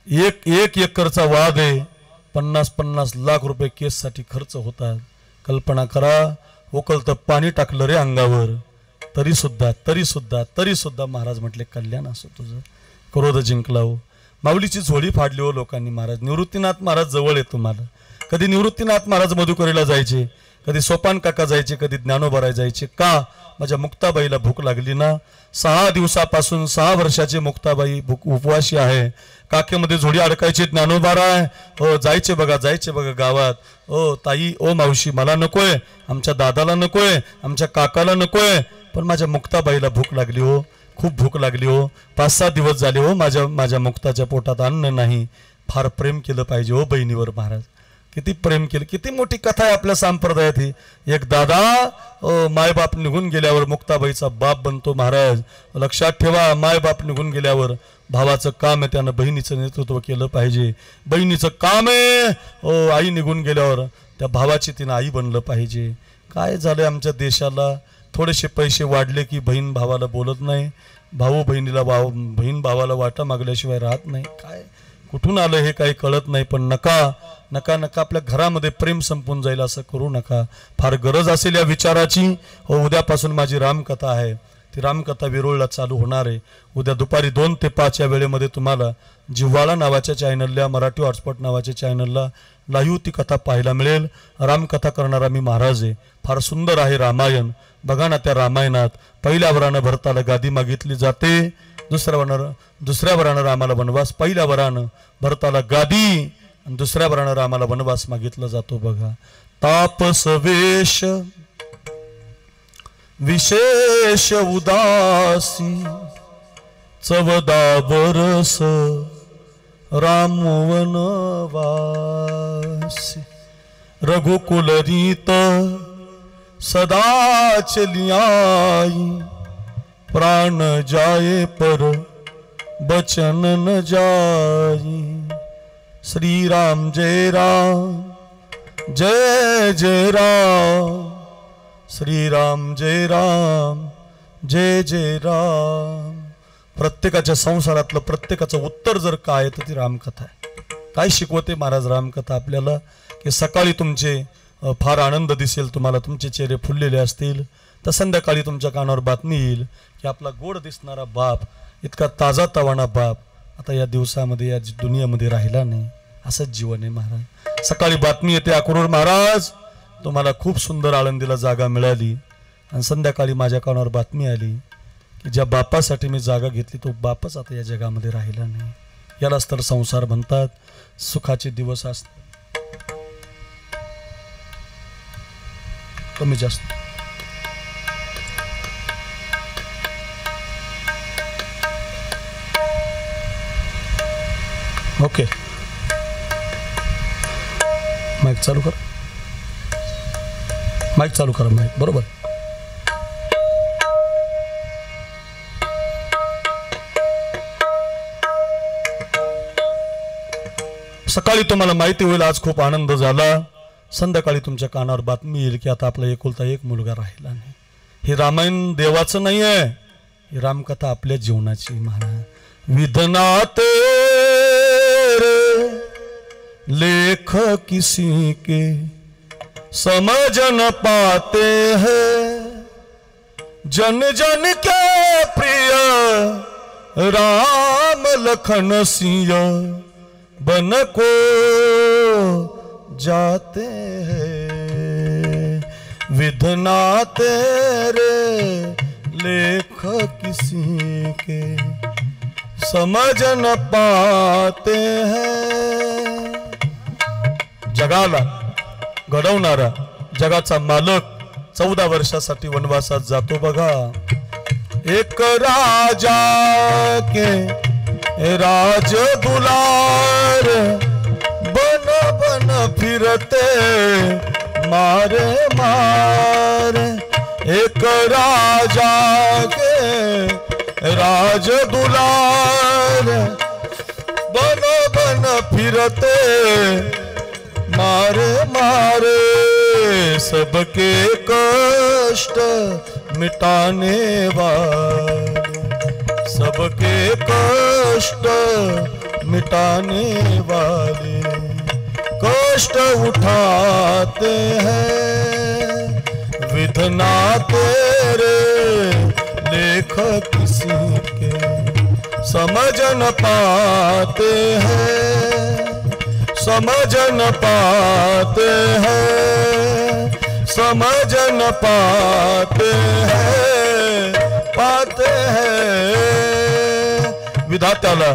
एक एकरचा वाद आहे. 50-50 लाख रुपये केससाठी खर्च होतात. कल्पना करा, उकळतं पाणी टाकलं रे अंगावर, तरी सुद्धा महाराज म्हटले कल्याण असो तुझं. क्रोध जिंकला हो. माऊलीची झोळी फाडली हो लोकांनी महाराज. निवृत्तीनाथ महाराज जवळ आहे तुम्हाला. कधी निवृत्तीनाथ महाराज मधुकरीला जायचे, कधी सोपान काका जायचे, कधी ज्ञानोबाराय जायचे. का? माझ्या मुक्ताबाईला भूक लागली ना. 6 दिवसापासून 6 वर्षाची मुक्ताबाई उपवाशी आहे. काकेमध्ये झोडी अडकायची ज्ञानोबाराय. हो जायचे बघा गावात. ओ ताई, ओ मावशी, मला नकोय, आमच्या दादाला नकोय, आमच्या काकाला नकोय, पण माझ्या मुक्ताबाईला भूक लागली हो, खूप भूक लागली हो. 5-6 दिवस झाले हो माझ्या मुक्ताच्या पोटात अन्न नाही. फार प्रेम केलं पाहिजे हो बहिणीवर महाराज. किती प्रेम केलं. किती मोठी कथा आहे आपल्या संप्रदायात ही. एक दादा मायबाप निघून गेल्यावर मुक्ताबाईचा बाप बनतो महाराज. लक्षात ठेवा, मायबाप निघून गेल्यावर भावाचं काम आहे, त्यानं बहिणीचं नेतृत्व केलं पाहिजे. बहिणीचं काम आहे आई निघून गेल्यावर त्या भावाची तिनं आई बनलं पाहिजे. काय झालंय आमच्या देशाला, थोडेसे पैसे वाढले की बहीण भावाला बोलत नाही, भाऊ बहिणीला बहीण भावाला वाटा मागल्याशिवाय राहत नाही. काय कुठून आलं हे काही कळत नाही. पण नका आपल्या घरामध्ये प्रेम संपून जाईल असं करू नका. फार गरज असेल या विचाराची. हो, उद्यापासून माझी रामकथा आहे. ती रामकथा वेरूळला चालू होणार आहे. उद्या दुपारी 2 ते 5 या वेळेमध्ये तुम्हाला जिव्हाळा नावाच्या चॅनलला, मराठी हॉटस्पॉट नावाच्या चॅनलला लाईव्ह ती कथा पाहायला मिळेल. रामकथा करणारा मी महाराज आहे. फार सुंदर आहे रामायण. बघा ना, त्या रामायणात पहिल्या वरानं भरताला गादी मागितली जाते, दुसऱ्या वरानं रामाला वनवास. पहिल्या वरानं भरताला गादी आणि दुसऱ्या वरानं रामाला वनवास मागितला जातो. बघा, तापस वेश विशेष उदासी, 14 बरस राम वनवासी. रघुकुल रीत सदा चलियाई, प्राण जाए पर बचन न जाई. श्री राम जय राम, जय जय राम. श्री राम जय राम, जय जय राम. प्रत्येकाच्या संसारातलं प्रत्येकाचं उत्तर जर काय आहे तर ती रामकथा आहे. काय शिकवते महाराज रामकथा आपल्याला? की सकाळी तुमचे फार आनंद दिसेल तुम्हाला, तुमचे चेहरे फुललेले असतील, तर संध्याकाळी तुमच्या कानावर बातमी येईल की आपला गोड दिसणारा बाप, इतका ताजा तवाना बाप आता या दिवसामध्ये, या दुनियामध्ये राहिला नाही. असंच जीवन आहे महाराज. सकाळी बातमी येते, अक्रूर महाराज तुम्हाला खूप सुंदर आळंदीला जागा मिळाली. आणि संध्याकाळी माझ्या कानावर बातमी आली की ज्या बापासाठी मी जागा घेतली तो बापच आता या जगामध्ये राहिला नाही. यालाच तर संसार म्हणतात. सुखाचे दिवस असतात कमी जास्त. ओके, माईक चालू कर, माईक चालू करा, माईक बरोबर. सकाळी तुम्हाला माहिती होईल आज खूप आनंद झाला. संध्याकाळी तुमच्या कानावर बातमी येईल की आता आपला एकुलता एक मुलगा राहिला नाही. हे रामायण देवाचं नाही आहे, ही रामकथा आपल्या जीवनाची. महाराज विधना तेरे लेख किसी के समझ न पाते हैं, जन जन के प्रिय राम लखन सिंह बन को जाते हैं. विधना तेरे लेख किसी के समझ न पाते हैं। जगाला घडवणारा जगाचा मालक 14 वर्षासाठी वनवासात जातो बघा। एक राजा के राज दुलार बन बन फिरते मारे मारे। एक राजा के राज दुलार बन बन फिरते मारे मारे। सबके कष्ट मिटाने वाले, सबके कष्ट मिटाने वाले, कष्ट उठाते हैं विधना तेरे लेख किसी के। समझ न पाते हैं, समझ न पाते हैं, समझ न पाते हैं, पाते हैं। विधात्याला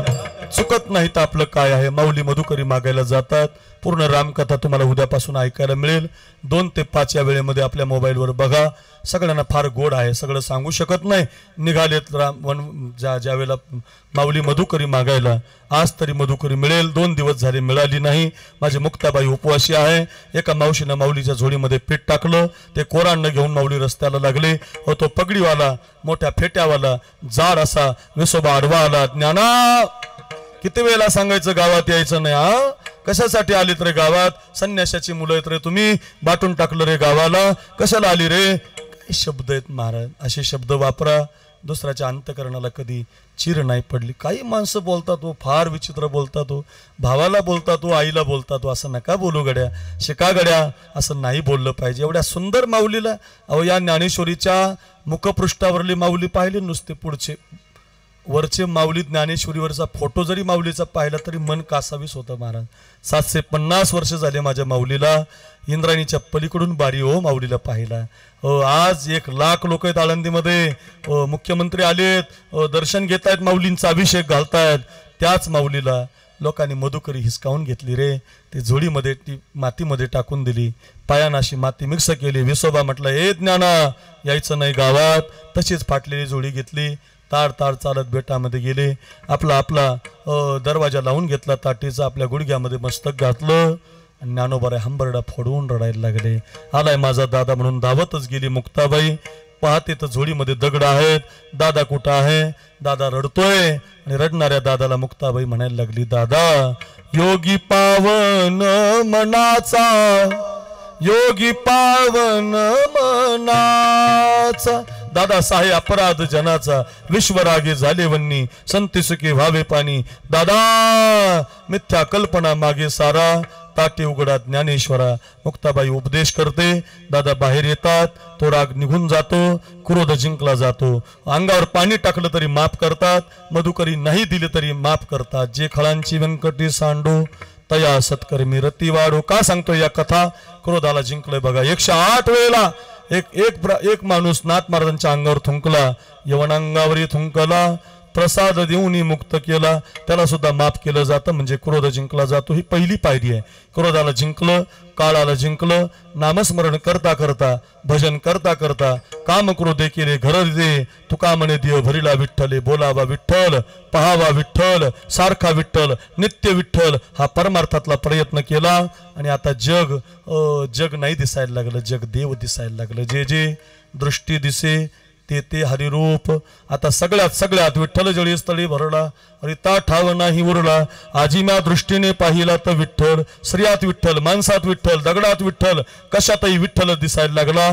चुकत नाही तर आपलं काय आहे। माऊली मधुकरी मागायला जातात। पूर्ण रामकथा तुम्हाला उद्यापासून ऐकायला मिळेल। 2 ते 5 या वेळेमध्ये आपल्या मोबाईलवर बघा। सगळ्यांना फार गोड आहे, सगळं सांगू शकत नाही। निघालेत ज्या वेळेला माऊली मधुकरी मागायला, आज तरी मधुकरी मिळेल। 2 दिवस झाले मिळाली नाही। माझी मुक्ताबाई उपवासी आहे। एका मावशीनं माऊलीच्या झोळीमध्ये पीठ टाकलं, ते कोरांना घेऊन माऊली रस्त्याला लागले। हो तो पगडीवाला, मोठ्या फेट्यावाला, जाड असा विसोबा आडवा आला। ज्ञाना किती वेळेला सांगायचं गावात यायचं नाही? हा कशासाठी आलीत रे गावात? संन्याशाची मुलं आहेत रे तुम्ही, बाटून टाकलं रे गावाला, कशाला आली रे? काय शब्द आहेत महाराज, असे शब्द वापरा। दुसऱ्याच्या अंतकरणाला कधी चीर नाही पडली। काही माणसं बोलतात हो, फार विचित्र बोलतात हो। भावाला बोलतात हो, आईला बोलतात हो, असं नका बोलू गड्या, शिका गड्या, असं नाही बोललं पाहिजे। एवढ्या सुंदर माऊलीला, अहो या ज्ञानेश्वरीच्या मुखपृष्ठावरली माऊली पाहिली, नुसते पुढचे वरचे माऊली ज्ञानेश्वरीवरचा फोटो जरी माऊलीचा पाहिला तरी मन कासावीस होतं महाराज। 750 वर्ष झाले माझ्या माऊलीला। इंद्राणीच्या पलीकडून बारी हो माऊलीला पाहिला। आज 1 लाख लोक आहेत आळंदीमध्ये। मुख्यमंत्री आलेत, दर्शन घेत आहेत, माऊलींचा अभिषेक घालतायत। त्याच माऊलीला लोकांनी मधुकरी हिसकावून घेतली रे। ती झोळीमध्ये ती मातीमध्ये टाकून दिली, पायानाशी माती मिक्स केली। विसोबा म्हटलं ए ज्ञाना यायचं नाही गावात। तशीच फाटलेली झोळी घेतली, ताड ताड चालत बेटामध्ये गेले। आपला दरवाजा लावून घेतला ताटीचा, आपल्या गुडघ्यामध्ये मस्तक घातलं आणि ज्ञानोबारा हंबरडा फोडून रडायला लागले। आलाय माझा दादा म्हणून धावतच गेली मुक्ताबाई। पाहते तर झोळीमध्ये दगड आहेत, दादा कुठं आहे? दादा रडतोय आणि रडणाऱ्या दादाला मुक्ताबाई म्हणायला लागली, दादा योगी पावन मनाचा, योगी पावन मनाचा, दादा साहे अपराध जनाचा, विश्वरागे झाले वन्नी, संती सुखी व्हावे पाणी, दादा मिथ्या कल्पना मागे सारा, ताटे उघडा ज्ञानेश्वरा। मुक्ताबाई उपदेश करते, दादा बाहेर येतात, तो राग निघून जातो, क्रोध जिंकला जातो। अंगावर पाणी टाकलं तरी माफ करतात, मधुकरी नाही दिली तरी माफ करतात। जे खळांची व्यंकटी सांडो तया सत्कर्मी रती वाढो। का सांगतो या कथा? क्रोधाला जिंकलंय बघा। 108 वेळेला एक माणूस नाथ महाराजांच्या अंगावर थुंकला, यवनांगावरही थुंकला, प्रसाद देऊनही मुक्त केला, त्याला सुद्धा माफ केलं जातं, म्हणजे क्रोध जिंकला जातो। ही पहिली पायरी आहे। क्रोधाला जिंकलं, काळाला जिंकलं, नामस्मरण करता करता, भजन करता करता, काम क्रोधे केले घर दे, तुका म्हणे देव भरिला विठ्ठले, बोलावा विठ्ठल, पहावा विठ्ठल, सारखा विठ्ठल, नित्य विठ्ठल, हा परमार्थातला प्रयत्न केला। आणि आता जग नाही दिसायला लागलं, जग देव दिसायला लागलं। जे जे दृष्टी दिसे ते हरिरूप। आता सगळ्यात विठ्ठल जळी स्थळी भरला, हरिता ठाव नाही उरला। आजी म्या दृष्टीने पाहिला तर विठ्ठल, स्त्रियात विठ्ठल, माणसात विठ्ठल, दगडात विठ्ठल, कशातही विठ्ठल दिसायला लागला।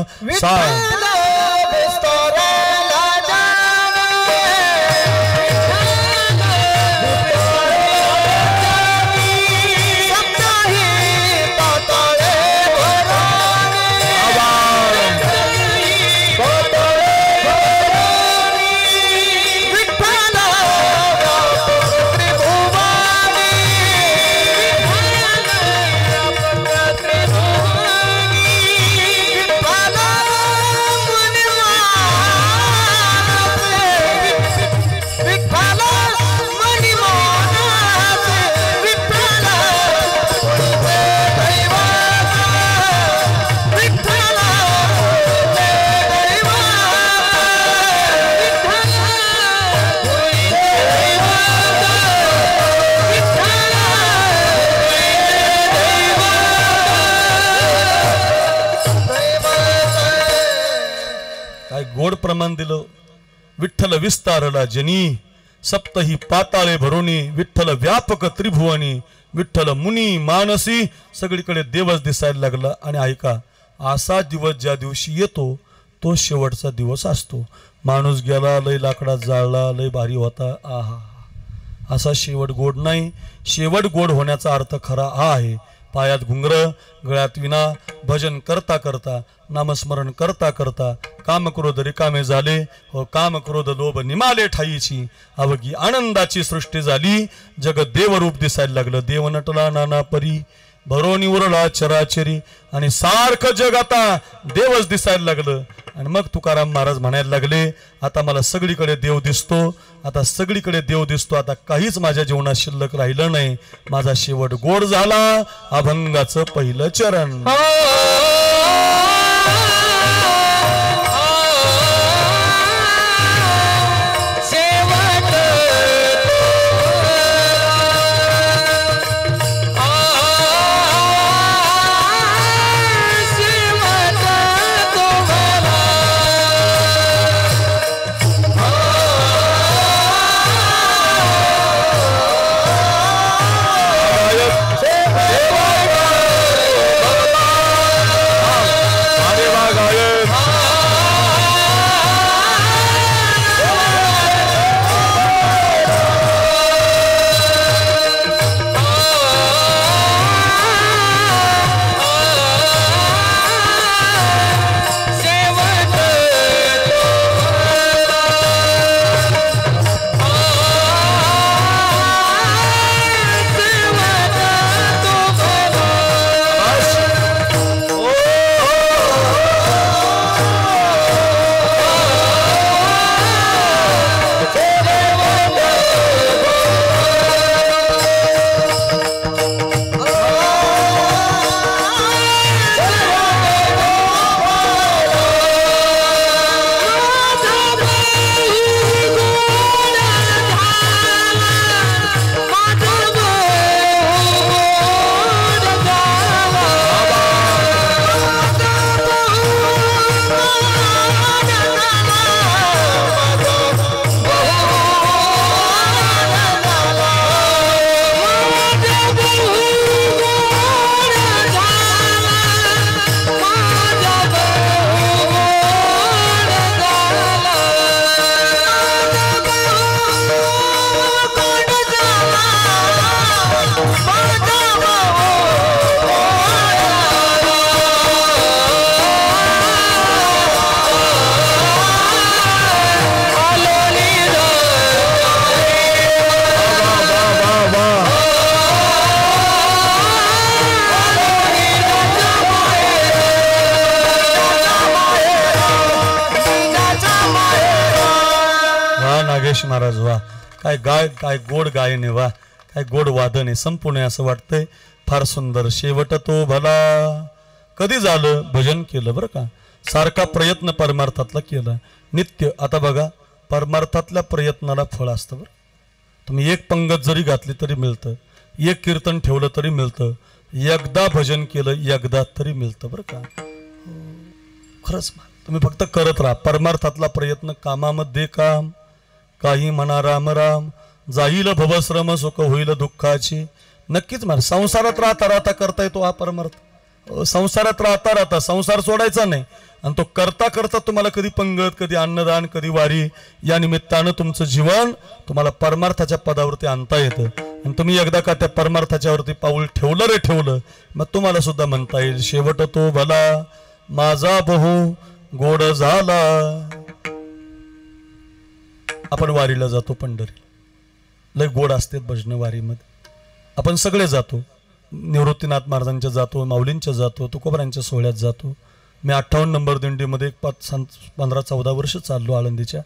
प्रमाण दिलं. विठ्ठल विस्तारला जनी सप्तही पाताळे भरोनी, विठ्ठल व्यापक त्रिभुवनी, विठ्ठल मुनी मानसी, सगळीकडे देवच दिसायला लागला. आणि ऐका, असा दिवस ज्या दिवशी येतो तो शेवटचा दिवस असतो. माणूस गेला, लय लाकडात जाळला, लय भारी होता, आहा, असा शेवट गोड नाही. शेवट गोड होण्याचा अर्थ खरा हा आहे, पायात घुंगर, गळ्यात विना, भजन करता करता, नामस्मरण करता करता काम क्रोध रिकामे झाले, हो काम क्रोध लोभ निमाले ठाईची, अवघी आनंदाची सृष्टी झाली. जगत देवरूप दिसायला लागलं. देव नटला नाना परी, भरोनी उरला चराचरी, आणि सारखं जग आता देवच दिसायला लागलं. आणि मग तुकाराम महाराज म्हणायला लागले, आता मला सगळीकडे देव दिसतो, आता सगळीकडे देव दिसतो, आता काहीच माझ्या जीवनात शिल्लक राहिलं नाही. माझा शेवट गोड झाला, अभंगाचं पहिलं चरण. महाराज वा, काय गोड गायन आहे, वा काय गोड वादन आहे, संपूर्ण असं वाटतंय. फार सुंदर. शेवट तो भला कधी झालं, भजन केलं बरं का, सारखा प्रयत्न परमार्थातला केला नित्य. आता बघा, परमार्थातल्या प्रयत्नाला फळ असतं बरं. तुम्ही एक पंगत जरी घातली तरी मिळतं, एक कीर्तन ठेवलं तरी मिळतं, एकदा भजन केलं एकदा तरी मिळतं बरं का. खरंच तुम्ही फक्त करत राहा. परमार्थातला प्रयत्न, कामामध्ये काम, काही म्हणा राम राम, जाईल भवश्रम सुख होईल दुःखाची. नक्कीच म्हणा, संसारात राहता राहता करता येतो हा परमार्थ. संसारात राहता राहता संसार सोडायचा नाही, आणि तो करता करता तुम्हाला कधी पंगत, कधी अन्नदान, कधी वारी, या निमित्तानं तुमचं जीवन तुम्हाला परमार्थाच्या पदावरती आणता येतं. आणि तुम्ही एकदा का त्या परमार्थाच्यावरती पाऊल ठेवलं रे ठेवलं, मग तुम्हाला सुद्धा म्हणता येईल, शेवट तो भला माझा बहु गोड झाला. आपण वारीला जातो, पंढरीला लय गोड असते भजन वारीमध्ये. आपण सगळे जातो, निवृत्तीनाथ महाराजांच्या जातो, माऊलींच्या जातो, तुकोबारांच्या सोहळ्यात जातो. मी 58 नंबर दिंडीमध्ये 15-14 वर्ष चाललो आळंदीच्या.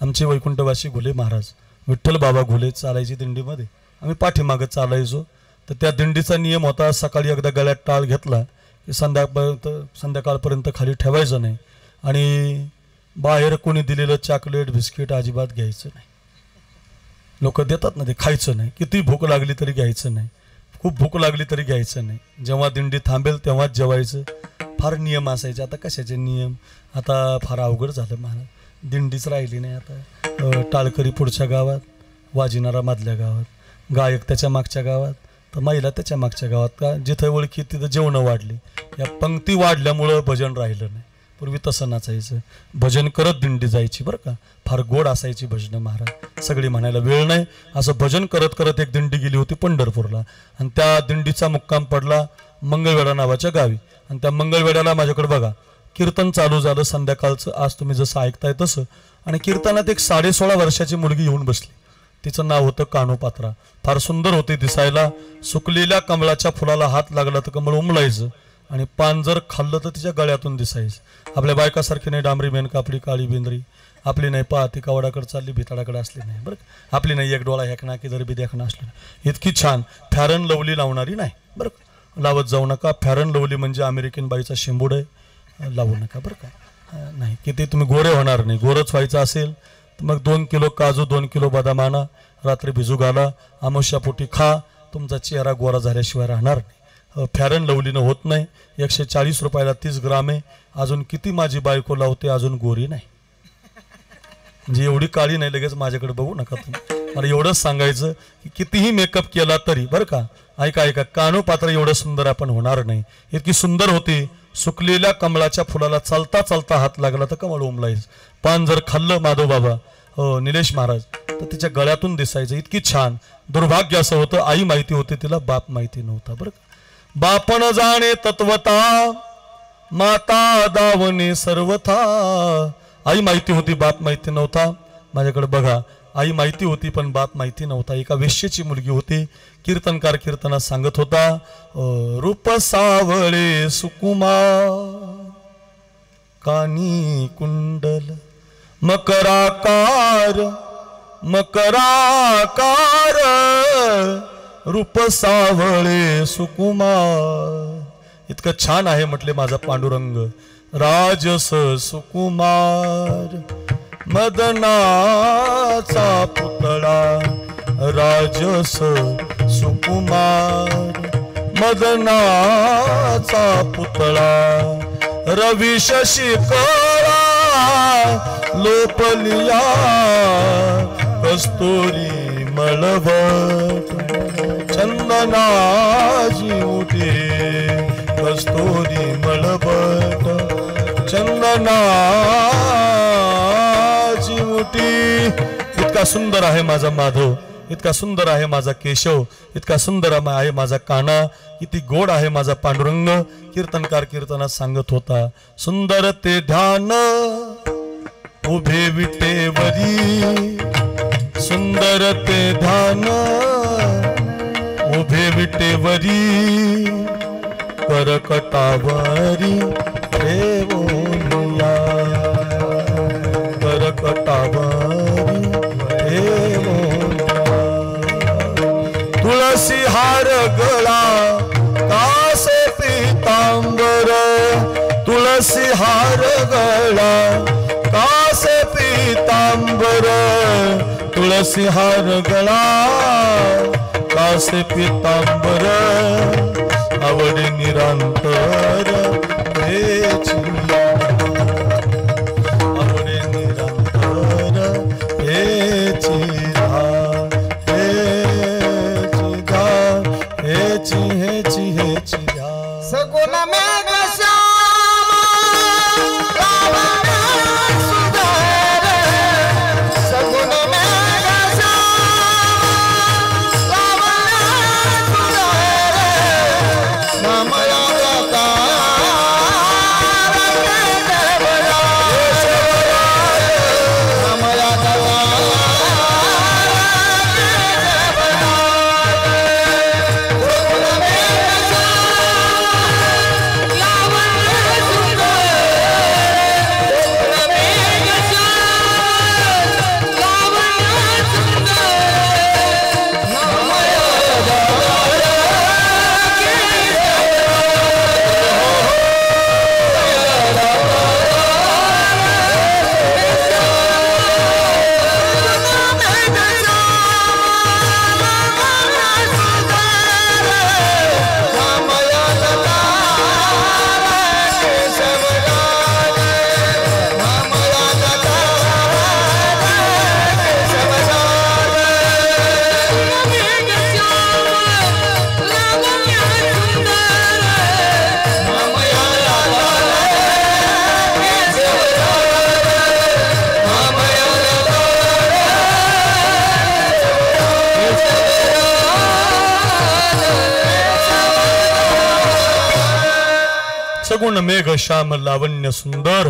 आमचे वैकुंठवासी घुले महाराज, विठ्ठल बाबा घुले चालायची दिंडीमध्ये, आम्ही पाठीमागं चालायचो. तर त्या दिंडीचा नियम होता, सकाळी एकदा गळ्यात टाळ घेतला की संध्याकाळपर्यंत खाली ठेवायचं नाही, आणि बाहेर कोणी दिलेलं चॉकलेट बिस्किट अजिबात घ्यायचं नाही. लोक देतात ना, ते खायचं नाही. किती भूक लागली तरी घ्यायचं नाही, खूप भूक लागली तरी घ्यायचं नाही. जेव्हा दिंडी थांबेल तेव्हाच जेवायचं. फार नियम असायचे. आता कशाचे नियम, आता फार अवघड झालं महाराज. दिंडीच राहिली नाही आता. टाळकरी पुढच्या गावात, वाजिनारा मधल्या गावात, गायक त्याच्या मागच्या गावात, तर महिला त्याच्या मागच्या गावात. का जिथं ओळखी तिथं जेवणं वाढली. या पंक्ती वाढल्यामुळं भजन राहिलं नाही. पूर्वी तसं नाचायचं, भजन करत दिंडी जायची बरं का. फार गोड असायची भजनं महाराज. सगळी म्हणायला वेळ नाही असं भजन करत करत एक दिंडी गेली होती पंढरपूरला. आणि त्या दिंडीचा मुक्काम पडला मंगळवेढा नावाच्या गावी. आणि त्या मंगळवेढ्याला माझ्याकडे बघा कीर्तन चालू झालं संध्याकाळचं, आज तुम्ही जसं ऐकताय तसं. आणि कीर्तनात एक 16.5 वर्षाची मुलगी येऊन बसली. तिचं नाव होतं कानोपात्रा. फार सुंदर होते दिसायला. सुकलेल्या कमळाच्या फुलाला हात लागला तर कमळ उमलायचं, आणि पान जर खाल्लं तर तिच्या गळ्यातून दिसायचं. आपल्या बायकासारखी नाही डांबरी मेनका आपली काळी बिंद्री, आपली नाही पाहती कावडाकडे चालली भिताडाकडे असली नाही बरं का. आपली नाही एक डोळा हेकणा की जर बी देखणं असलं नाही. इतकी छान फॅरन लवली लावणारी नाही बरं का. लावत जाऊ नका. फॅरन लवली म्हणजे अमेरिकन बाईचा शेंबूड आहे, लावू नका बरं का. नाही किती तुम्ही गोरे होणार नाही. गोरच व्हायचं असेल तर मग 2 किलो काजू 2 किलो बदाम आणा, रात्री भिजू घाला, अमावस्यापोटी खा. तुमचा चेहरा गोरा झाल्याशिवाय राहणार नाही. फॅरन लवलीनं होत नाही. 140 रुपयाला 30 ग्राम आहे. अजून किती माझी बायको लावते, अजून गोरी नाही. म्हणजे एवढी काळी नाही. लगेच माझ्याकडे बघू नका तुम्ही. मला एवढंच सांगायचं की कितीही मेकअप केला तरी बरं का. ऐका ऐका, कानोपात्र एवढं सुंदर आपण होणार नाही. इतकी सुंदर होती. सुकलेल्या कमळाच्या फुलाला चालता चालता हात लागला तर कमळ उमलायचं. पान जर खाल्लं माधव बाबा निलेश महाराज तर तिच्या गळ्यातून दिसायचं. इतकी छान. दुर्भाग्य असं होतं आई माहिती होती तिला, बाप माहिती नव्हता बरं का. बापन जाणे तत्वता, माता दावणे सर्वथा. आई माहिती होती, बाप माहिती नव्हता. माझ्याकडे बघा, आई माहिती होती पण बाप माहिती नव्हता. एका वेश्येची मुलगी होती. कीर्तनकार कीर्तनात सांगत होता, रूप सावळे सुकुमा, कानी कुंडल, मकराकार मकराकार, रूप सावळे सुकुमार. इतकं छान आहे म्हटले माझा पांडुरंग. राजस सुकुमार, मदनाचा पुतळा, राजस सुकुमार, मदनाचा पुतळा. रवी शशी कळा लोपलिया, कस्तुरी मळवट, चंदनाची उठे, कस्तुरी मळवट, चंदनाची उठी. इतका सुंदर आहे माझा माधव, इतका सुंदर आहे माझा केशव, इतका सुंदर आहे माझा काना, किती गोड आहे माझा पांडुरंग. कीर्तनकार कीर्तनात सांगत होता, सुंदर ते ध्यान उभे विटेवरी, सुंदर ते ध्यान उभे विटेवरी, करकटावरी ठेवोनिया, करकटावरी ठेवोनिया. तुळसी हार गळा कासे पीतांबर, तुळसी हार गळा कासे पीतांबर, तुळसी हार गळा कासे पीतांबर, आवडी निरंतर हेची, आवडी निरंतर हेची धार, हेची धार, हेची हेची हेची धार. सगुण मेघ श्याम रावण सुंदर, सगुण मेघ श्याम रावण सुंदर, मामया प्रकार सगुण मेघ श्याम लावण्य सुंदर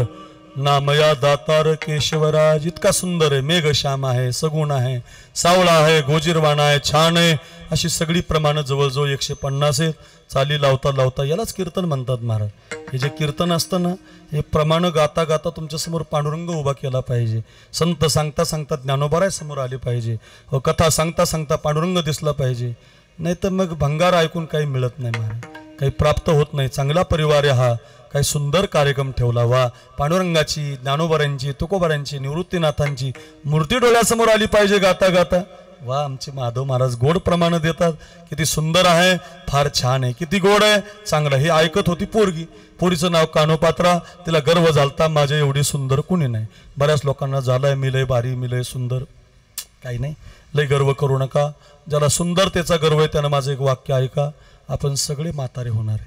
नामया दातार केशवराज. इतका सुंदर आहे, मेघ श्याम आहे, सगुण आहे, सावळा आहे, गोजीरवाणा आहे, छान आहे. अशी सगळी प्रमाणं जवळजवळ 150 आहेत. चाली लावता लावता यालाच कीर्तन म्हणतात महाराज. हे जे कीर्तन असतं ना, हे प्रमाण गाता गाता तुमच्यासमोर पांडुरंग उभा केला पाहिजे. संत सांगता सांगता ज्ञानोबाराय समोर आले पाहिजे. कथा सांगता सांगता पांडुरंग दिसला पाहिजे. नाही तर मग भंगार ऐकून काही मिळत नाही महाराज, काही प्राप्त होत नाही. चांगला परिवार आहे हा, काही सुंदर कार्यक्रम ठेवला. वा, पांडुरंगाची, ज्ञानोबारांची, तुकोबारांची, निवृत्तीनाथांची मूर्ती डोळ्यासमोर आली पाहिजे गाता गाता. वा, आमचे माधव महाराज गोड प्रमाण देतात. किती सुंदर आहे, फार छान आहे, किती गोड आहे, चांगलं. हे ऐकत होती पोरगी. पोरीचं नाव कानोपात्रा. तिला गर्व झालता, माझ्या एवढी सुंदर कुणी नाही. बऱ्याच लोकांना झालंय मिलय भारी, मिलय सुंदर. काही नाही, लय गर्व करू नका. ज्याला सुंदरतेचा गर्व आहे त्यानं माझं एक वाक्य ऐका. आपण सगळे म्हातारे होणार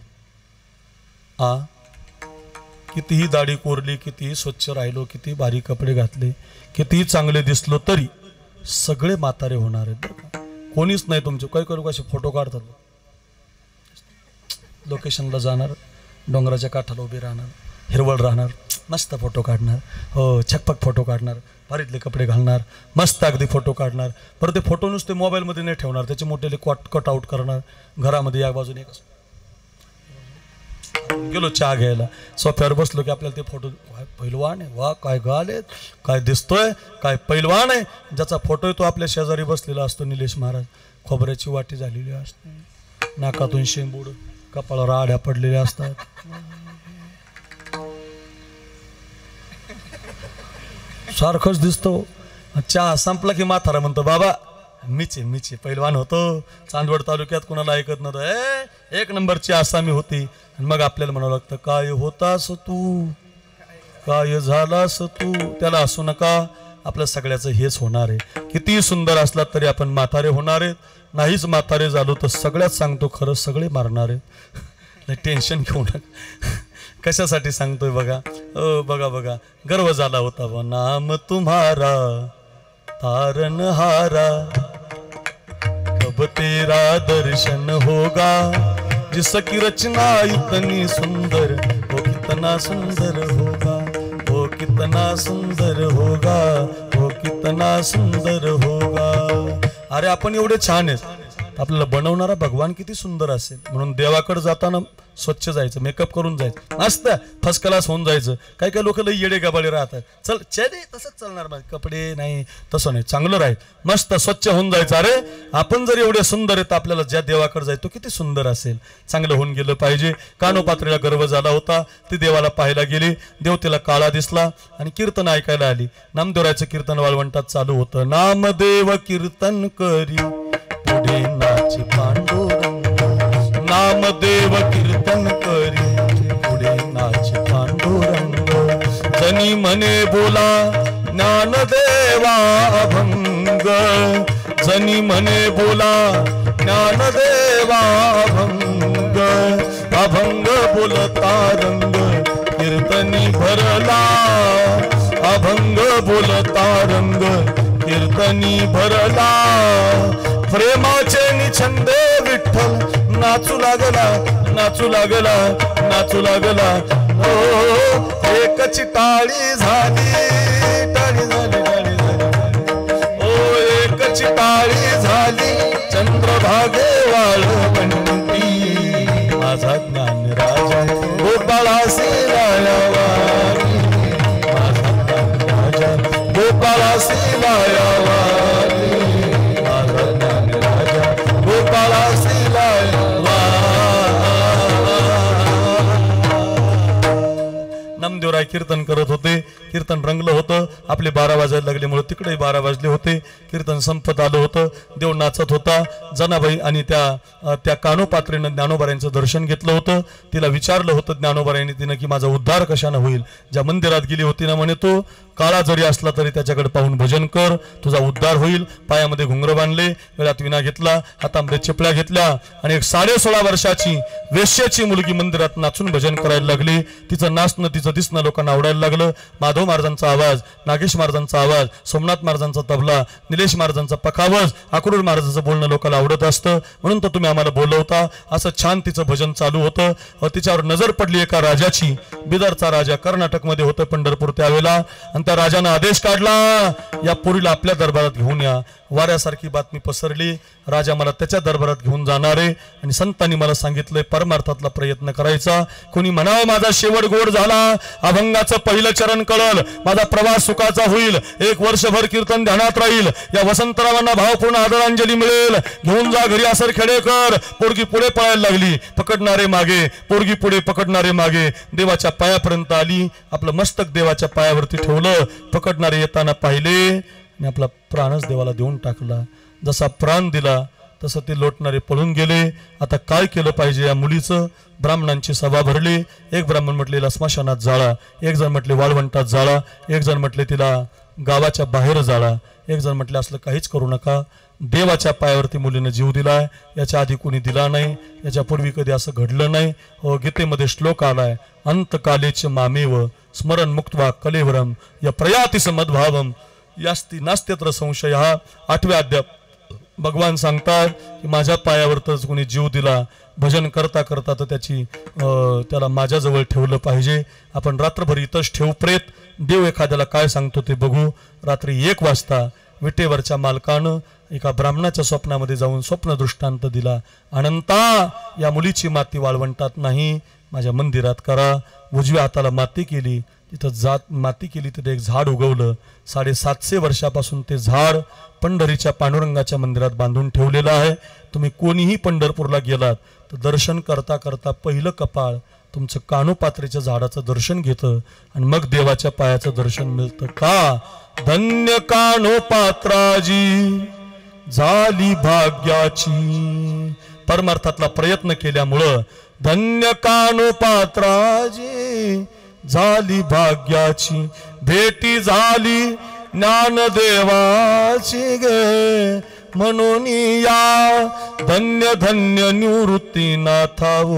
आहे. कितीही दाढी कोरली, कितीही स्वच्छ राहिलो, किती भारी कपडे घातले, कितीही चांगले दिसलो, तरी सगळे म्हातारे होणार आहेत बरं का. कोणीच नाही तुमचे. काही करू कसे फोटो काढतात, लोकेशनला जाणार, डोंगराच्या काठाला उभे राहणार, हिरवळ राहणार, मस्त फोटो काढणार. हो, छकपक फोटो काढणार, भारीतले कपडे घालणार, मस्त अगदी फोटो काढणार. बरं, ते फोटो नुसते मोबाईलमध्ये नाही ठेवणार, त्याचे मोठे कट आउट करणार. घरामध्ये या बाजूने एक गेलो चहा घ्यायला, सोफ्यावर बसलो की आपल्याला ते फोटो, पैलवान आहे, वा काय गालेत, काय दिसतोय, काय पैलवान आहे. ज्याचा फोटो तो आपल्या शेजारी बसलेला असतो निलेश महाराज. खोबऱ्याची वाटी झालेली असते, नाकातून शेंबूड, कपाळावर आड्या पडलेल्या असतात. सारखंच दिसतो. चहा संपला की म्हातारा म्हणतो, बाबा मीचे पैलवान होतो, चांदवड तालुक्यात कुणाला ऐकत नव्हतं, एक नंबरची आसामी होती. मग आपल्याला म्हणावं लागतं, काय होतास तू, काय झालास तू. त्याला असू नका, आपल्या सगळ्याचं हेच होणार आहे. किती सुंदर असला तरी आपण म्हातारे होणार आहेत. नाहीच म्हातारे झालो तर सगळ्यात सांगतो खरं, सगळे मारणार आहेत. टेन्शन घेऊ नका. कशासाठी सांगतोय बघा, बघा गर्व झाला होता. व नाम तुम्हारा तारनहारा, कब तेरा दर्शन होगा, जिसकी रचना इतनी सुंदर, वो कितना सुंदर होगा, वो कितना सुंदर होगा, वो कितना सुंदर होगा. अरे आपण एवढे छान आहेत, आपल्याला बनवणारा भगवान किती सुंदर असेल. म्हणून देवाकडे जाताना स्वच्छ जायचं, मेकअप करून जायचं, मस्त फर्स्ट क्लास होऊन जायचं. काही काही लोक लई येडे गबाळे राहतात. चल चले तसंच चालणार, माझे कपडे नाही, तसं नाही, चांगलं राहील, मस्त स्वच्छ होऊन जायचं. अरे आपण जर एवढे सुंदर आहेत, आपल्याला ज्या देवाकडे जायचं तो किती सुंदर असेल. चांगलं होऊन गेलं पाहिजे. कानोपात्रीला गर्व झाला होता, ती देवाला पाहायला गेली. देव तिला काळा दिसला आणि कीर्तन ऐकायला आली. नामदेवरायचं कीर्तन वाळवंटात चालू होतं. नामदेव कीर्तन करी पुढे नाची पांडुरंग, नामदेव कीर्तन करी पुढे नाच पांडुरंग. जनी म्हणे बोला ज्ञानदेवा अभंग, जनी म्हणे बोला ज्ञानदेवा अभंग. अभंग बोलता रंग कीर्तनी भरला, अभंग बोलता रंग कीर्तनी भरला. प्रेमाचे निछंदे विठ्ठल नाचू लागला, नाचू लागला, नाचू लागला. ओ एकची टाळी झाली, टाळी झाली, टाळी झाली. ओ एकची टाळी झाली, चंद्रभागे वाळवंटी. माझा ज्ञान राजा गोपाळासी वायावारी, माझा ज्ञान राजा गोपाळासी वायावारी, माझा ज्ञान राजा गोपाळासी. नामदेवराय कीर्तन करत होते. कीर्तन रंगलं होतं. आपले 12 वाजायला लागल्यामुळे तिकडे 12 वाजले होते. कीर्तन संपत आलं होतं. देव नाचत होता. जनाबाई आणि त्या कानोपात्रीनं ज्ञानोबारायांचं दर्शन घेतलं होतं. तिला विचारलं होतं ज्ञानोबारायांनी तिनं की माझा उद्धार कशानं होईल. ज्या मंदिरात गेली होती ना म्हणे, तो काळा जरी असला तरी त्याच्याकडे पाहून भजन कर, तुझा उद्धार होईल. पायामध्ये घुंगरं बांधले, गळ्यात विणा घेतला, हातामध्ये चिपळ्या घेतल्या आणि एक 16.5 वर्षाची वेश्याची मुलगी मंदिरात नाचून भजन करायला लागली. तिचं नाचणं, तिचं दिसणं लोकांना आवडायला लागलं. माधव माधव महाराजांचा आवाज, नागेश महाराजांचा आवाज, सोमनाथ महाराजांचा तबला, निलेश महाराजांचा पखावज, अक्रूर महाराजांचं बोलणं लोकांना आवडत असतं, म्हणून तर तुम्ही आम्हाला बोलवता. असं छान तिचं भजन चालू होतं. तिच्यावर नजर पडली एका राजाची. बिदरचा राजा कर्नाटकमध्ये होतं पंढरपूर त्यावेळेला, आणि त्या राजानं आदेश काढला, या पोरीला आपल्या दरबारात घेऊन या. वाऱ्यासारखी बातमी पसरली, राजा मला त्याच्या दरबारात घेऊन जाणार आहे, आणि संतांनी मला सांगितलंय परमार्थातला प्रयत्न करायचा. कोणी म्हणावं माझा शेवट गोड झाला, अभंगाचं पहिलं चरण कळल, माझा प्रवास सुखाचा होईल, 1 वर्षभर कीर्तन ध्यानात राहील, या वसंतरावांना भावपूर्ण आदरांजली मिळेल, घेऊन जा घरी असर खेडेकर. पोरगी पुढे पळायला लागली, पकडणारे मागे, पोरगी पुढे, पकडणारे मागे. देवाच्या पायापर्यंत आली, आपलं मस्तक देवाच्या पायावरती ठेवलं. पकडणारे येताना पाहिले आणि आपला प्राणच देवाला देऊन टाकला. जसा प्राण दिला तसं ते लोटणारे पळून गेले. आता काय केलं पाहिजे या मुलीचं? ब्राह्मणांची सभा भरली. एक ब्राह्मण म्हटले स्मशानात जाळा, एक जण म्हटले वाळवंटात जाळा, एक जण म्हटले तिला गावाच्या बाहेर जाळा, एक जण म्हटले असलं काहीच करू नका. देवाच्या पायावरती मुलीने जीव दिलाय, याच्या आधी कोणी दिला नाही, याच्या पूर्वी कधी असं घडलं नाही. हो, गीतेमध्ये श्लोक आलाय, अंतकालेच मामेव स्मरण मुक्त्वा कलेवरम या प्रयातीस मद्भावम यास्ती नास्त्यत्र संशय. हा 8व्या अध्याय भगवान सांगतात की माझ्या पायावरच कोणी जीव दिला, भजन करता करता तर त्याला माझ्याजवळ ठेवलं पाहिजे. आपण रात्रभर इथंच ठेवू प्रेत. देव एखाद्याला काय सांगतो ते बघू. रात्री 1 वाजता विटेवरच्या मालकानं एका ब्राह्मणाच्या स्वप्नामध्ये जाऊन स्वप्न दृष्टांत दिला, अनंता या मुलीची माती वाळवंटात नाही, माझ्या मंदिरात करा. उजव्या हाताला माती केली, तिथं माती केली, तिथे एक झाड उगवलं. 750 वर्षापासून ते झाड पंढरीच्या पांडुरंगाच्या मंदिरात बांधून ठेवलेलं आहे. तुम्ही कोणीही पंढरपूरला गेलात तर दर्शन करता करता पहिलं कपाळ तुमचं कानोपात्रेच्या झाडाचं दर्शन घेतं आणि मग देवाच्या पायाचं दर्शन मिळतं. का? धन्य कानोपात्राजी झाली भाग्याची. परमार्थातला प्रयत्न केल्यामुळं धन्य कानोपात्राजी झाली भाग्याची. भेटी झाली ज्ञानदेवाची गे, म्हणून या धन्य धन्य निवृत्तीनाथावो,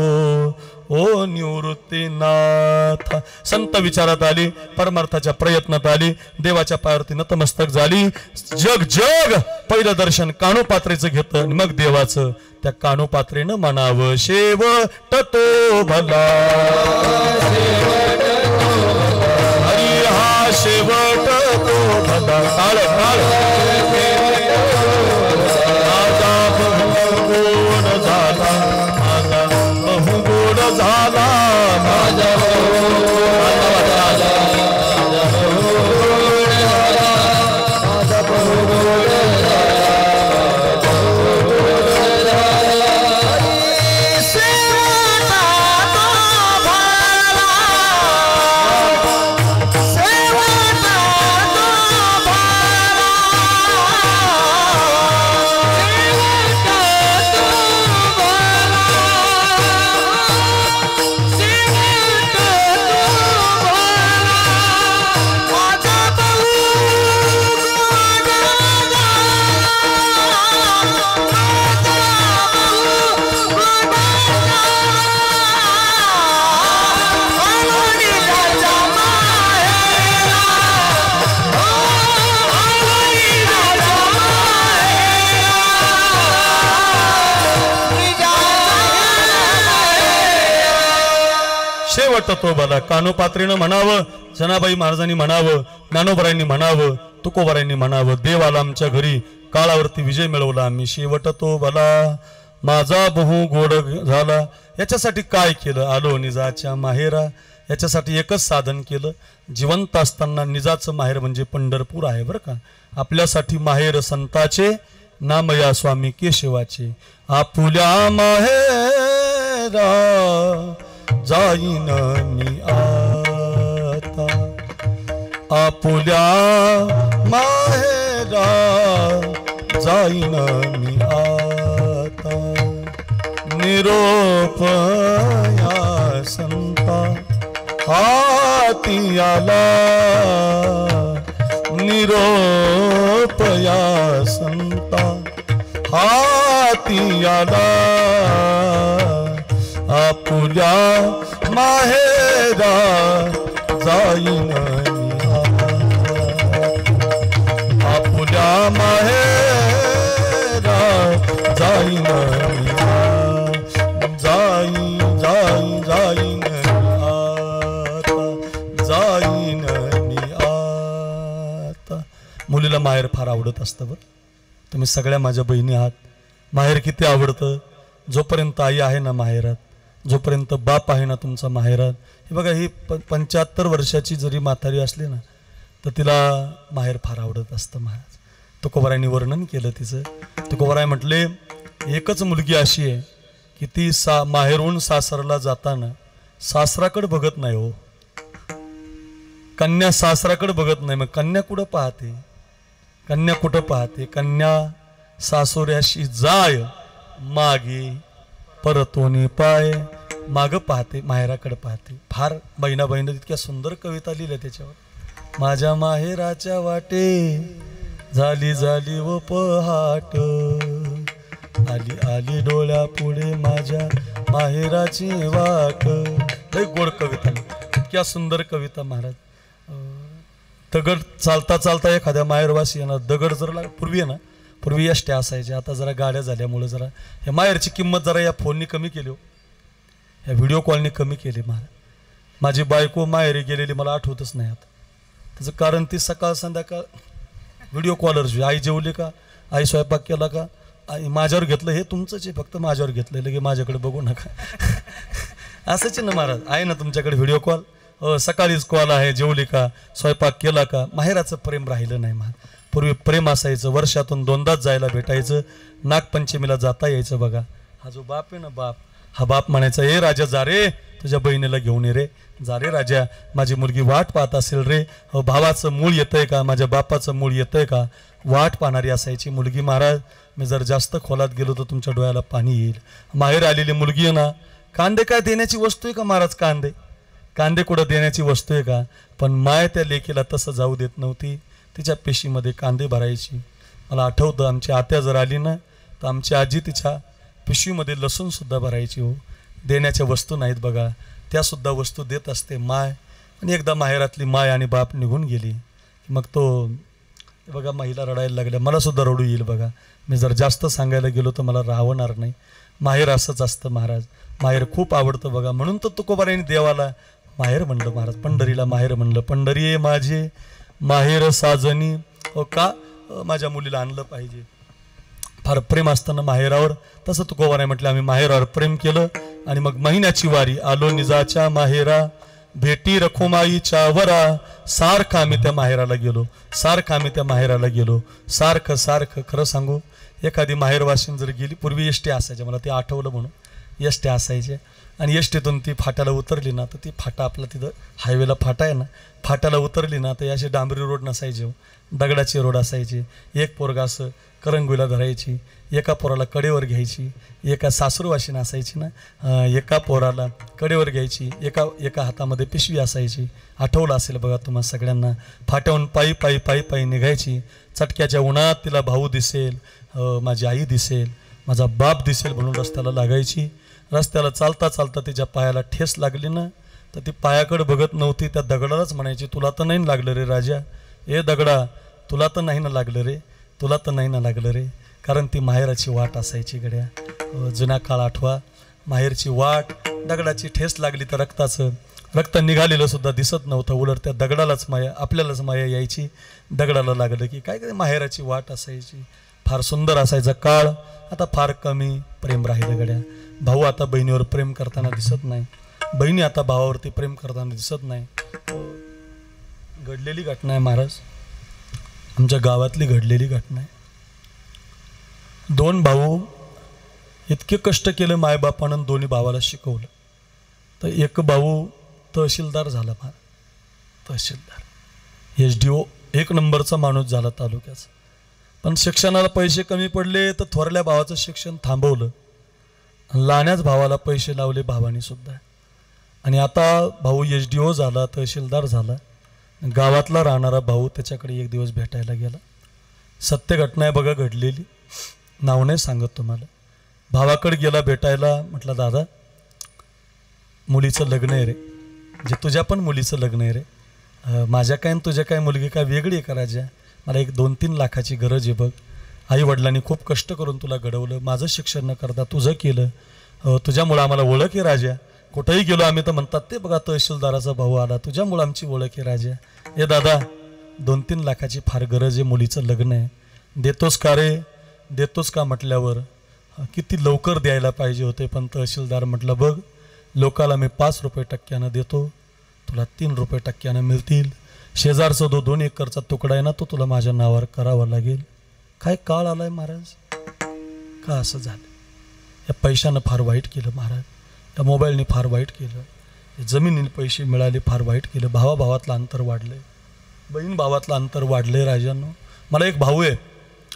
ओ निवृत्तीनाथ. संत विचारात आली, परमार्थाच्या प्रयत्नात आली, देवाच्या पायावरती नतमस्तक झाली. जग जग पहिलं दर्शन कानोपात्रेचं घेतं आणि मग देवाचं. त्या कानोपात्रेनं म्हणावं शेवट तो भला, हरी हा शेवट तो भला. काळ काळ माझा बहुगोड झाला, माझा बहुगोड झाला, माझा शेवट तो भला. कानोपात्रेनं म्हणावं, जनाबाई महाराजांनी म्हणावं, ज्ञानोबरायांनी म्हणावं, तुकोबरायांनी म्हणावं, देव आला आमच्या घरी, काळावरती विजय मिळवला आम्ही. शेवट तो भला, माझा बहु गोड झाला. याच्यासाठी काय केलं? आलो निजाच्या माहेरा. याच्यासाठी एकच साधन केलं. जिवंत असताना निजाचं माहेर म्हणजे पंढरपूर आहे बरं का. आपल्यासाठी माहेर संताचे, नाम या स्वामी केशवाचे. आपुल्या माहेरा जाईन मी आता, आपुल्या माहेरा जाईन मी आता. निरोप या संता हाती आला, निरोप या संता हाती आला. आपुल्या माहेरा जाईन मी आता. आवडत असतं बरं. तुम्ही सगळ्या माझ्या बहिणी आहात. माहेर किती आवडतं. जोपर्यंत आई आहे ना माहेरात, जोपर्यंत बाप आहे ना तुमचा माहेरात. हे बघा, ही 75 वर्षाची जरी म्हातारी असली ना तर तिला माहेर फार आवडत असतं महाराज. तुकोबारायांनी वर्णन केलं तिचं. तुकोबाराय म्हटले, एकच मुलगी अशी आहे की ती माहेरून सासरला जाताना सासराकडे बघत नाही हो. कन्या सासराकडे बघत नाही. मग कन्या कुठं पाहते? कन्या कुठं पाहते? कन्या सासोऱ्याशी जाय मागे परतोनी पाय. मागं पाहते, माहेराकडे पाहते. फार बहिणाबाईनं तितक्या सुंदर कविता लिहिल्या त्याच्यावर. माझ्या माहेराच्या वाटे झाली झाली व पहाट, आली आली डोळ्या पुढे माझ्या माहेराची वाट. लय गोड कविता, इतक्या सुंदर कविता महाराज. दगड चालता चालता एखाद्या माहेरवासी येणार, दगड जर पूर्वी आहे ना, पूर्वी एसट्या असायच्या, आता जरा गाड्या झाल्यामुळे जरा ह्या माहेरची किंमत जरा या फोननी कमी केली हो, ह्या व्हिडिओ कॉलनी कमी केली महाराज. माझी बायको माहेरी गेलेली मला आठवतच नाही आता. त्याचं कारण ती सकाळ संध्याकाळ व्हिडिओ कॉलर. आई जेवली का, आई स्वयंपाक केला का, आई माझ्यावर घेतलं, हे तुमचंच आहे, फक्त माझ्यावर घेतलं, लगे माझ्याकडे बघू नका. असंच ना महाराज, आहे ना तुमच्याकडे व्हिडिओ कॉल, सकाळीच कॉल आहे, जेवली का, स्वयंपाक केला का. माहेराचं प्रेम राहिलं नाही महाराज. पूर्वी प्रेम असायचं, वर्षातून 2दाच जायला भेटायचं, नागपंचमीला जाता यायचं. बघा हा जो बाप आहे ना, बाप, हा बाप म्हणायचा, ए राजा जा रे, तुझ्या बहिणीला घेऊन ये रे, जा रे राजा, माझी मुलगी वाट पाहत असेल रे. भावाचं मूळ येतंय का, माझ्या बापाचं मूळ येतंय का, वाट पाहणारी असायची मुलगी महाराज. मी जर जास्त खोलात गेलो तर तुमच्या डोळ्याला पाणी येईल. माहेर आलेली मुलगी आहे ना, कांदे काय देण्याची वस्तू आहे का महाराज? कांदे कांदे कुठं देण्याची वस्तू आहे का? पण माय त्या लेकीला तसं जाऊ देत नव्हती. तिच्या पेशीमध्ये कांदे भरायची. मला आठवतं, आमची आत्या जर आली ना तर आमची आजी तिच्या पिशवीमध्ये लसूणसुद्धा भरायची हो. देण्याच्या वस्तू नाहीत बघा, त्यासुद्धा वस्तू देत असते माय. आणि एकदा माहेरातली माय आणि बाप निघून गेली मग तो बघा महिला रडायला लागल्या. मला सुद्धा रडू येईल बघा. मी जर जास्त सांगायला गेलो तर मला राहवणार नाही. माहेर असंच असतं महाराज, माहेर खूप आवडतं बघा. म्हणून तर तुकोबारायांनी देवाला माहेर म्हणलं महाराज, पंढरीला माहेर म्हणलं. पंढरी आहे माझे माहेर साजनी. हो का, माझ्या मुलीला आणलं पाहिजे. फार प्रेम असताना माहेरावर. तसं तुकोबाराय म्हटलं, आम्ही माहेरावर प्रेम केलं. आणि मग महिन्याची वारी आलो निजाच्या माहेरा, भेटी रखुमाईच्या वरा. सारखं आम्ही त्या माहेराला गेलो, सारखं आम्ही त्या माहेराला गेलो, सारखं सारखं. खरं सांगू, एखादी माहेरवाशीन जर गेली, पूर्वी एसटी असायच्या, मला ते आठवलं म्हणून एसटी असायचे. आणि एसटीतून ती फाट्याला उतरली ना तर ती फाटा आपला तिथं हायवेला फाटा आहे ना, फाट्याला उतरली ना तर असे डांबरी रोड नसायचे हो, दगडाचे रोड असायचे. एक पोरगा असं करंगुईला धरायची, एका पोराला कडेवर घ्यायची, एका सासूरवाशीन असायची ना, एका पोराला कडेवर घ्यायची, एका हातामध्ये पिशवी असायची. आठवलं असेल बघा तुम्हा सगळ्यांना. फाट्याहून पायी पायी पायी पायी निघायची. चटक्याच्या उन्हात तिला भाऊ दिसेल, माझी आई दिसेल, माझा बाप दिसेल म्हणून रस्त्याला लागायची. रस्त्याला चालता चालता तिच्या पायाला ठेस लागली ना तर ती पायाकडे बघत नव्हती, त्या दगडालाच म्हणायची, तुला तर नाही लागलं रे राजा, ए दगडा तुला तर नाही ना लागलं रे, तुला तर नाही ना लागलं रे. कारण ती माहेराची वाट असायची गड्या. जुना काळ आठवा, माहेरची वाट. दगडाची ठेस लागली तर रक्त निघालेलं सुद्धा दिसत नव्हतं, उलट त्या दगडालाच माया, आपल्यालाच माया यायची. दगडाला लागलं की काय काय माहेराची वाट असायची. फार सुंदर असायचा काळ. आता फार कमी प्रेम राहिलं गड्या. भाऊ आता बहिणीवर प्रेम करताना दिसत नाही, बहिणी आता भावावरती प्रेम करताना दिसत नाही. घडलेली घटना आहे महाराज, आमच्या गावातली घडलेली घटना आहे. 2 भाऊ इतके कष्ट केले मायबापानं, दोन्ही भावाला शिकवलं. तर एक भाऊ तहसीलदार झाला महाराज, तहसीलदार, SDO 1 नंबरचा माणूस झाला तालुक्याचा. पण शिक्षणाला पैसे कमी पडले तर थोरल्या भावाचं शिक्षण थांबवलं. लहान्याच भावाला पैसे लावले भावानी सुद्धा. आणि आता भाऊ SDO झाला, तहसीलदार झाला. गावातला राहणारा भाऊ त्याच्याकडे एक दिवस भेटायला गेला. सत्य घटना आहे बघा घडलेली, नाव नाही सांगत तुम्हाला. भावाकडे गेला भेटायला. म्हटलं दादा, मुलीचं लग्न आहे रे, म्हणजे तुझ्या पण मुलीचं लग्न आहे रे. माझ्या काय तुझ्या काय मुलगी काय वेगळी आहे का राजा? मला एक 2-3 लाखाची गरज आहे बघ. आई वडिलांनी खूप कष्ट करून तुला घडवलं, माझं शिक्षण न करता तुझं केलं. तुझ्यामुळं आम्हाला ओळख आहे राजा. कुठेही गेलो आम्ही तर म्हणतात ते बघा तहसीलदाराचा भाऊ आला, तुझ्यामुळं आमची ओळख आहे राजा. ए दादा, 2-3 लाखाची फार गरज आहे, मुलीचं लग्न आहे. देतोस का रे, देतोस का म्हटल्यावर किती लवकर द्यायला पाहिजे होते, पण तहसीलदार म्हटलं बघ लोकाला मी 5 रुपये टक्क्यानं देतो, तुला 3 रुपये टक्क्यानं मिळतील. शेजारचा 2 एकरचा तुकडा आहे ना, तो तुला माझ्या नावावर करावा लागेल. काय काळ आलाय महाराज, का असं झालं? या पैशानं फार वाईट केलं महाराज, या मोबाईलने फार वाईट केलं, जमिनीने पैसे मिळाले फार वाईट केलं. भावाभावातलं अंतर वाढलंय, बहीण भावातलं अंतर वाढलंय. राजांनो, मला एक भाऊ आहे,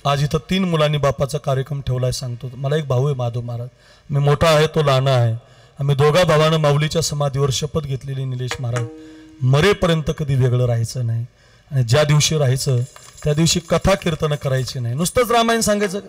आज इथं 3 मुलांनी बापाचा कार्यक्रम ठेवलाय. सांगतो, मला एक भाऊ आहे माधव महाराज, मी मोठा आहे तो लहान आहे. आम्ही दोघा भावानं माऊलीच्या समाधीवर शपथ घेतलेली निलेश महाराज, मरेपर्यंत कधी वेगळं राहायचं नाही, आणि ज्या दिवशी राहायचं त्या दिवशी कथा कीर्तन करायची नाही. नुसतंच रामायण सांगायचं,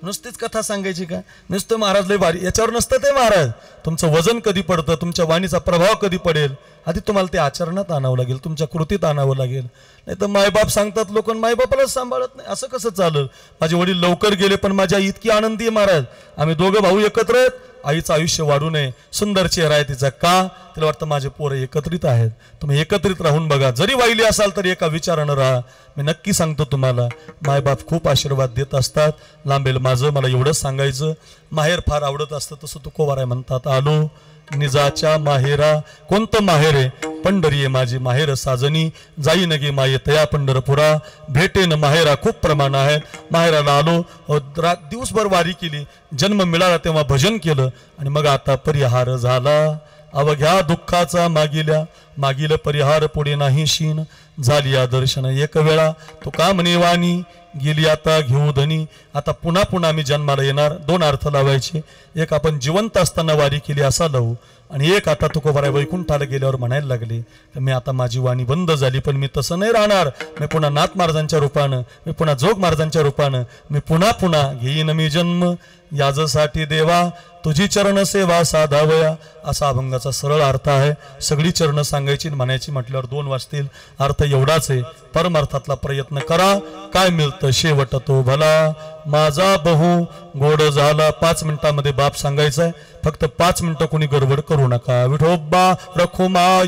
नुसतीच कथा सांगायची का, नुसतं महाराज लय भारी, याच्यावर नसतं ते महाराज. तुमचं वजन कधी पडतं, तुमच्या वाणीचा प्रभाव कधी पडेल, आधी तुम्हाला ते आचरणात आणावं लागेल, तुमच्या कृतीत आणावं लागेल. नाही तर मायबाप सांगतात लोक, मायबापालाच सांभाळत नाही, असं कसं चालेल? माझे वडील लवकर गेले, पण माझ्या इतकी आनंदी आहे महाराज. आम्ही दोघं भाऊ एकत्र आहेत, आईचं आयुष्य वाढू नये, सुंदर चेहरा आहे तिचा, का तिला वाटतं माझे पोरं एकत्रित आहेत. तुम्ही एकत्रित राहून बघा, जरी वाईली असाल तरी एका विचारानं राहा. मी नक्की सांगतो तुम्हाला, मायबाप खूप आशीर्वाद देत असतात. लांबेल माझं, मला एवढंच सांगायचं, माहेर फार आवडत असतं, तसं तुकोबाराय म्हणतात, आलो निजाच्या माहेरा. कोणतं माहेर आहे? पंढरी आहे माझी माहेर साजनी, जाई नगे माये तया पंढरपुरा. भेटेन माहेरा खूप प्रमाण आहे, माहेराला आलो, दिवसभर वारी केली, जन्म मिळाला तेव्हा भजन केलं, आणि मग आता परिहार झाला. अवघ्या दुःखाचा मागील परिहार पुढे नाही शीन. झाली या दर्शन एक वेळा, तो का म्हणे वाणी गेली आता घेऊ धनी. आता पुन्हा पुन्हा मी जन्माला येणार. 2 अर्थ लावायचे, एक आपण जिवंत असताना वारी केली असा लावू, आणि एक आता तुकोबाराय वैकुंठाला गेल्यावर म्हणायला लागले की मी आता माझी वाणी बंद झाली, पण मी तसं नाही राहणार. मी पुन्हा नाथ महाराजांच्या रूपानं, मी पुन्हा जोग महाराजांच्या रूपानं, मी पुन्हा पुन्हा घेईन मी जन्म. याजसाठी देवा तुझी चरण सेवा साधावया, असा अभंगाचा सरळ अर्थ आहे. सगळी चरण सांगायची म्हणायची म्हटल्यावर 2 वाजतील. अर्थ एवढाच आहे, परमार्थातला प्रयत्न करा, काय मिळतं शेवट तो भला. माझा बहु गोड झाला. 5 मिनिटांमध्ये बाप सांगायचा आहे, फक्त 5 मिनिटं कोणी गडबड करू नका. विठोबा रखुमाई,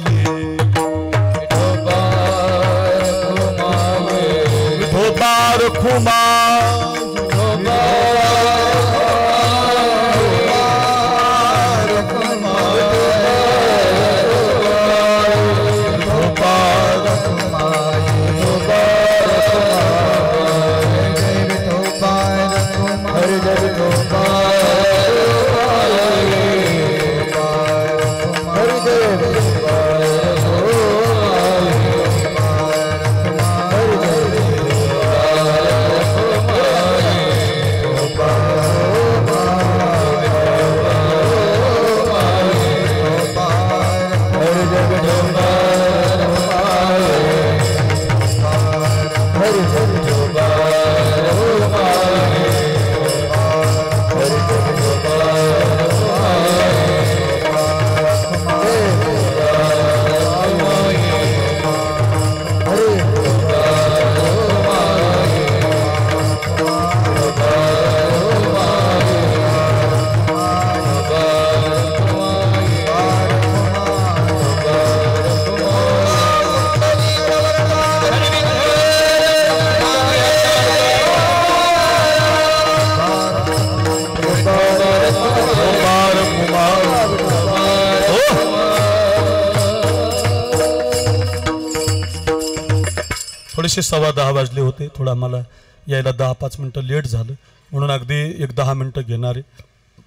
विठोबा रखुमाई, थोडेसे 10:15 वाजले होते. थोडं आम्हाला यायला 10-5 मिनटं लेट झालं, म्हणून अगदी 1-10 मिनटं घेणारे.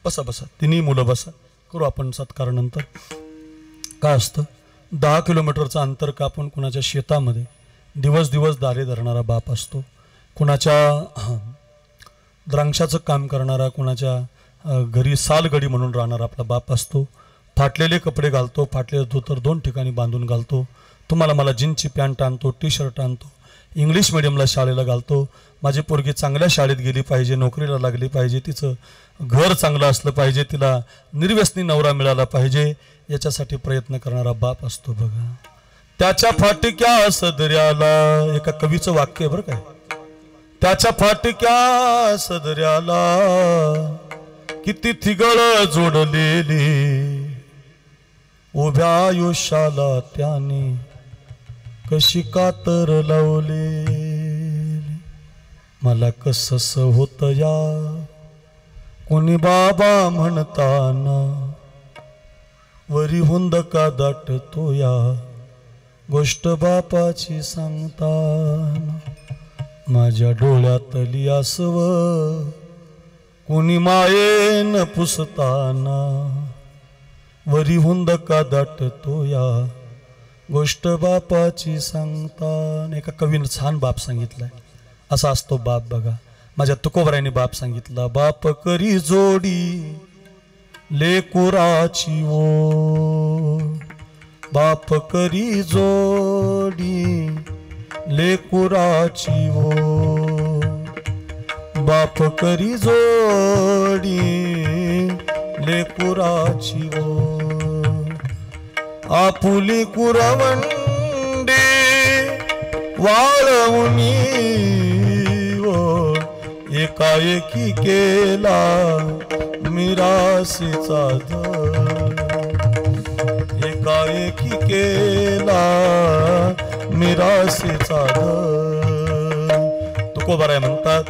बसा बसा, 3ही मुलं बसा, करू आपण सत्कार नंतर. काय असतं, 10 किलोमीटरचं अंतर कापून कुणाच्या शेतामध्ये दिवस दिवस दारे धरणारा बाप असतो, कुणाच्या द्राक्षाचं काम करणारा, कुणाच्या घरी सालगडी म्हणून राहणारा आपला बाप असतो. फाटलेले कपडे घालतो, फाटलेले धोतर 2 ठिकाणी बांधून घालतो. तुम्हाला मला जीन्सची पॅन्ट आणतो, टी शर्ट आणतो, इंग्लिश मिडियमला शाळेला घालतो. माझी पोरगी चांगल्या शाळेत गेली पाहिजे, नोकरीला लागली पाहिजे, तिचं घर चांगलं असलं पाहिजे, तिला निर्व्यसनी नवरा मिळाला पाहिजे, याच्यासाठी प्रयत्न करणारा बाप असतो बघा. त्याच्या फाटक्या सदऱ्याला, एका कवीचं वाक्य आहे बरं काय, त्याच्या फाटक्या सदऱ्याला किती थिगळ जोडलेली, उभ्या आयुष्याला त्याने कशी कातर लावले. मला कसस होत या कोणी बाबा म्हणताना वरी हुंद का दाटतो या गोष्ट बापाची सांगताना माझ्या डोळ्यातली आसव कोणी मायेन पुसताना वरी हुंद का दाटतो या गोष्ट बापाची सांगताना. एका कवीनं छान बाप सांगितलाय. असा असतो बाप बघा. माझ्या तुकोबरायाने बाप सांगितला. बाप करी जोडी लेकुराची ओ, बाप करी जोडी लेकुराची ओ, बाप करी जोडी लेकुराची ओ, आपुली कुरवंडी वाळवणी ओ, एकाएकी केला मिरासीचा धन, एकाएकी केला मिरासीचा धन. तुकोबाराय म्हणतात